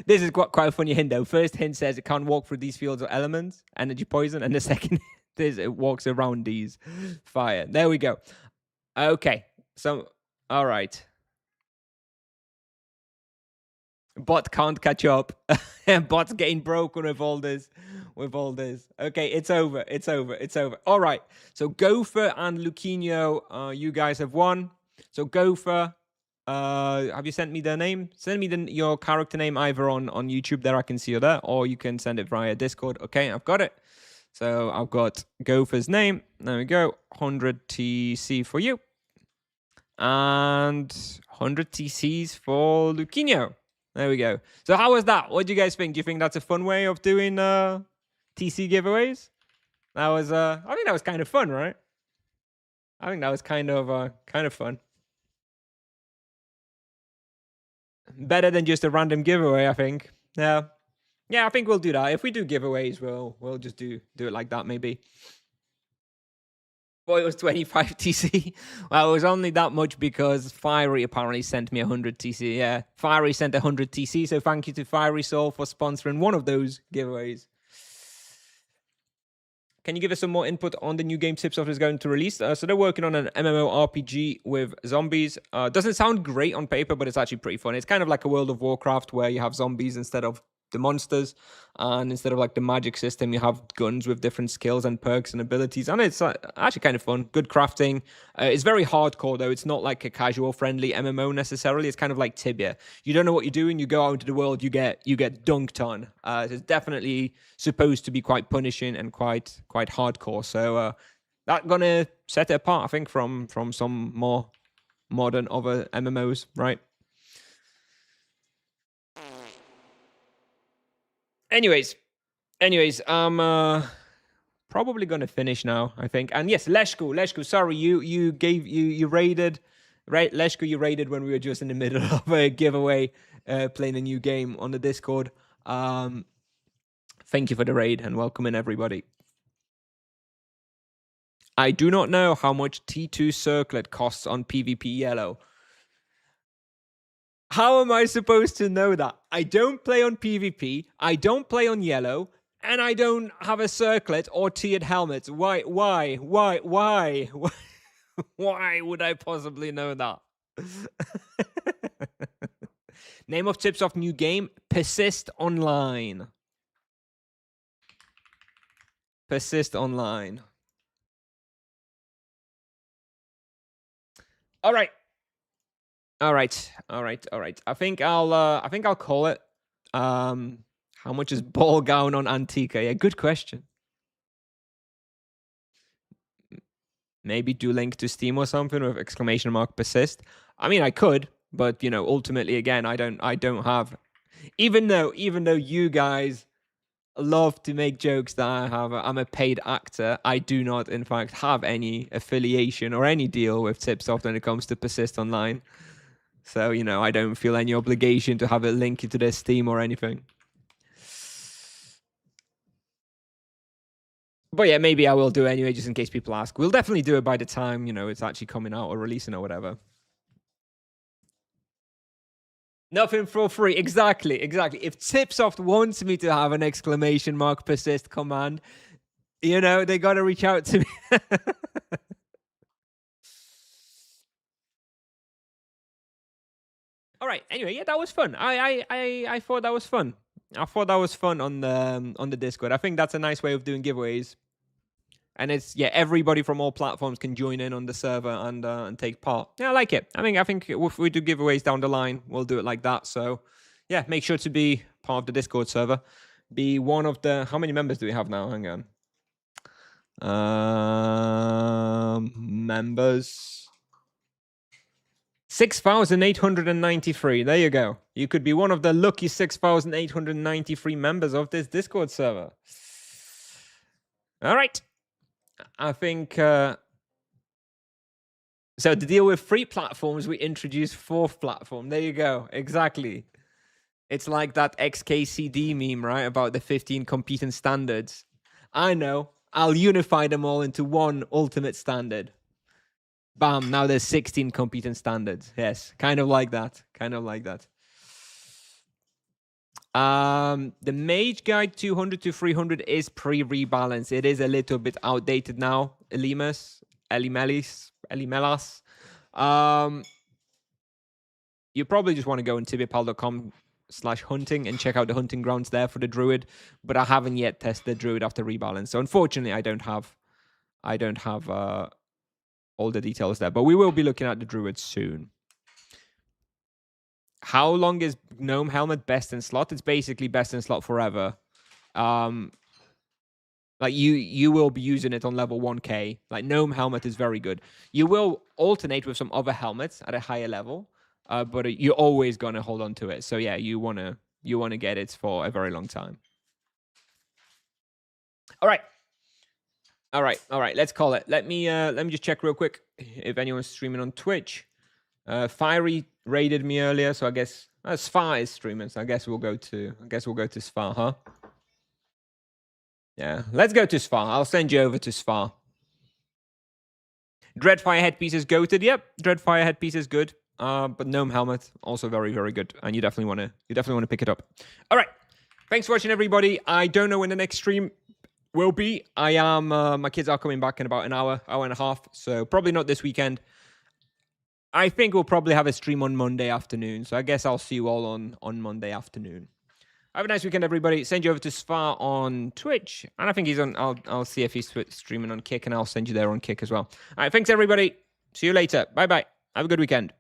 This is quite a funny hint, though. First hint says it can't walk through these fields or elements, energy, poison, and the second is it walks around these, fire. There we go. Okay, so, all right. Bot can't catch up. Bot's getting broken with all this. Okay, it's over. All right, so Gopher and Luquinho, you guys have won. So Gopher, have you sent me their name? Send me your character name either on YouTube there, I can see you there, or you can send it via Discord. Okay, I've got it. So I've got Gopher's name. There we go. 100 TC for you. And 100 TCs for Luquinho. There we go. So how was that? What do you guys think? Do you think that's a fun way of doing TC giveaways? That was I think that was kind of fun, right? I think that was kind of fun. Better than just a random giveaway, I think. Yeah, I think we'll do that. If we do giveaways, we'll just do it like that, maybe. Boy, it was 25 TC. Well, it was only that much because Fiery apparently sent me 100 TC. Yeah, Fiery sent 100 TC, so thank you to Fiery Soul for sponsoring one of those giveaways. Can you give us some more input on the new game Tipsoft is going to release? So they're working on an MMORPG with zombies. Doesn't sound great on paper, but it's actually pretty fun. It's kind of like a World of Warcraft where you have zombies instead of the monsters, and instead of like the magic system, you have guns with different skills and perks and abilities, and it's actually kind of fun. Good crafting. It's very hardcore though. It's not like a casual friendly MMO necessarily. It's kind of like Tibia. You don't know what you're doing. You go out into the world. You get dunked on. It's definitely supposed to be quite punishing and quite hardcore. So that's gonna set it apart, I think, from some more modern other MMOs, right? Anyways, I'm probably gonna finish now, I think. And yes, Leshku, sorry, you raided, right? Leshku, you raided when we were just in the middle of a giveaway, playing a new game on the Discord. Thank you for the raid and welcoming everybody. I do not know how much T2 Circlet costs on PvP Yellow. How am I supposed to know that? I don't play on PvP, I don't play on Yellow, and I don't have a circlet or tiered helmet. Why why would I possibly know that? Name of Tipsoft new game, Persist Online. Persist Online. All right. I think I'll call it. How much is ball gown on Antica? Yeah, good question. Maybe do link to Steam or something with exclamation mark persist. I mean, I could, but you know, ultimately, again, I don't have. Even though you guys love to make jokes that I'm a paid actor, I do not, in fact, have any affiliation or any deal with Tipsoft when it comes to Persist Online. So, you know, I don't feel any obligation to have it linked to their Steam or anything. But yeah, maybe I will do anyway, just in case people ask. We'll definitely do it by the time, you know, it's actually coming out or releasing or whatever. Nothing for free. Exactly. If Tipsoft wants me to have an exclamation mark persist command, you know, they got to reach out to me. All right. Anyway, yeah, that was fun. I thought that was fun. I thought that was fun on the Discord. I think that's a nice way of doing giveaways. And it's, yeah, everybody from all platforms can join in on the server and take part. Yeah, I like it. I think if we do giveaways down the line, we'll do it like that. So, yeah, make sure to be part of the Discord server. Be one of the... How many members do we have now? Hang on. Members... 6,893. There you go. You could be one of the lucky 6,893 members of this Discord server. All right. I think... so to deal with 3 platforms, we introduce 4th platform. There you go. Exactly. It's like that XKCD meme, right? About the 15 competing standards. I know. I'll unify them all into one ultimate standard. Bam. Now there's 16 competing standards. Yes. Kind of like that. The Mage Guide 200 to 300 is pre-rebalance. It is a little bit outdated now. Elimelas. You probably just want to go on tibiapal.com/hunting and check out the hunting grounds there for the Druid. But I haven't yet tested the Druid after rebalance. So unfortunately, I don't have all the details there. But we will be looking at the Druid soon. How long is Gnome Helmet best in slot? It's basically best in slot forever. Like you will be using it on level 1k. Like Gnome Helmet is very good. You will alternate with some other helmets at a higher level, but you're always gonna hold on to it. So yeah, you wanna get it for a very long time. All right. Let's call it. Let me just check real quick if anyone's streaming on Twitch. Fiery raided me earlier, so I guess Sfar is streaming. So I guess we'll go to Sfar, huh? Yeah, let's go to Sfar. I'll send you over to Sfar. Dreadfire headpiece is goated. Yep, Dreadfire headpiece is good. But Gnome Helmet also very, very good, and you definitely want to pick it up. All right, thanks for watching, everybody. I don't know when the next stream will be. I am my kids are coming back in about an hour and a half, so probably not this weekend. I think we'll probably have a stream on Monday afternoon, so I guess I'll see you all on Monday afternoon. Have a nice weekend, everybody. Send you over to Svar on Twitch. And I think he's on, I'll see if he's streaming on Kick, and I'll send you there on Kick as well. All right, thanks, everybody. See you later. Bye-bye. Have a good weekend.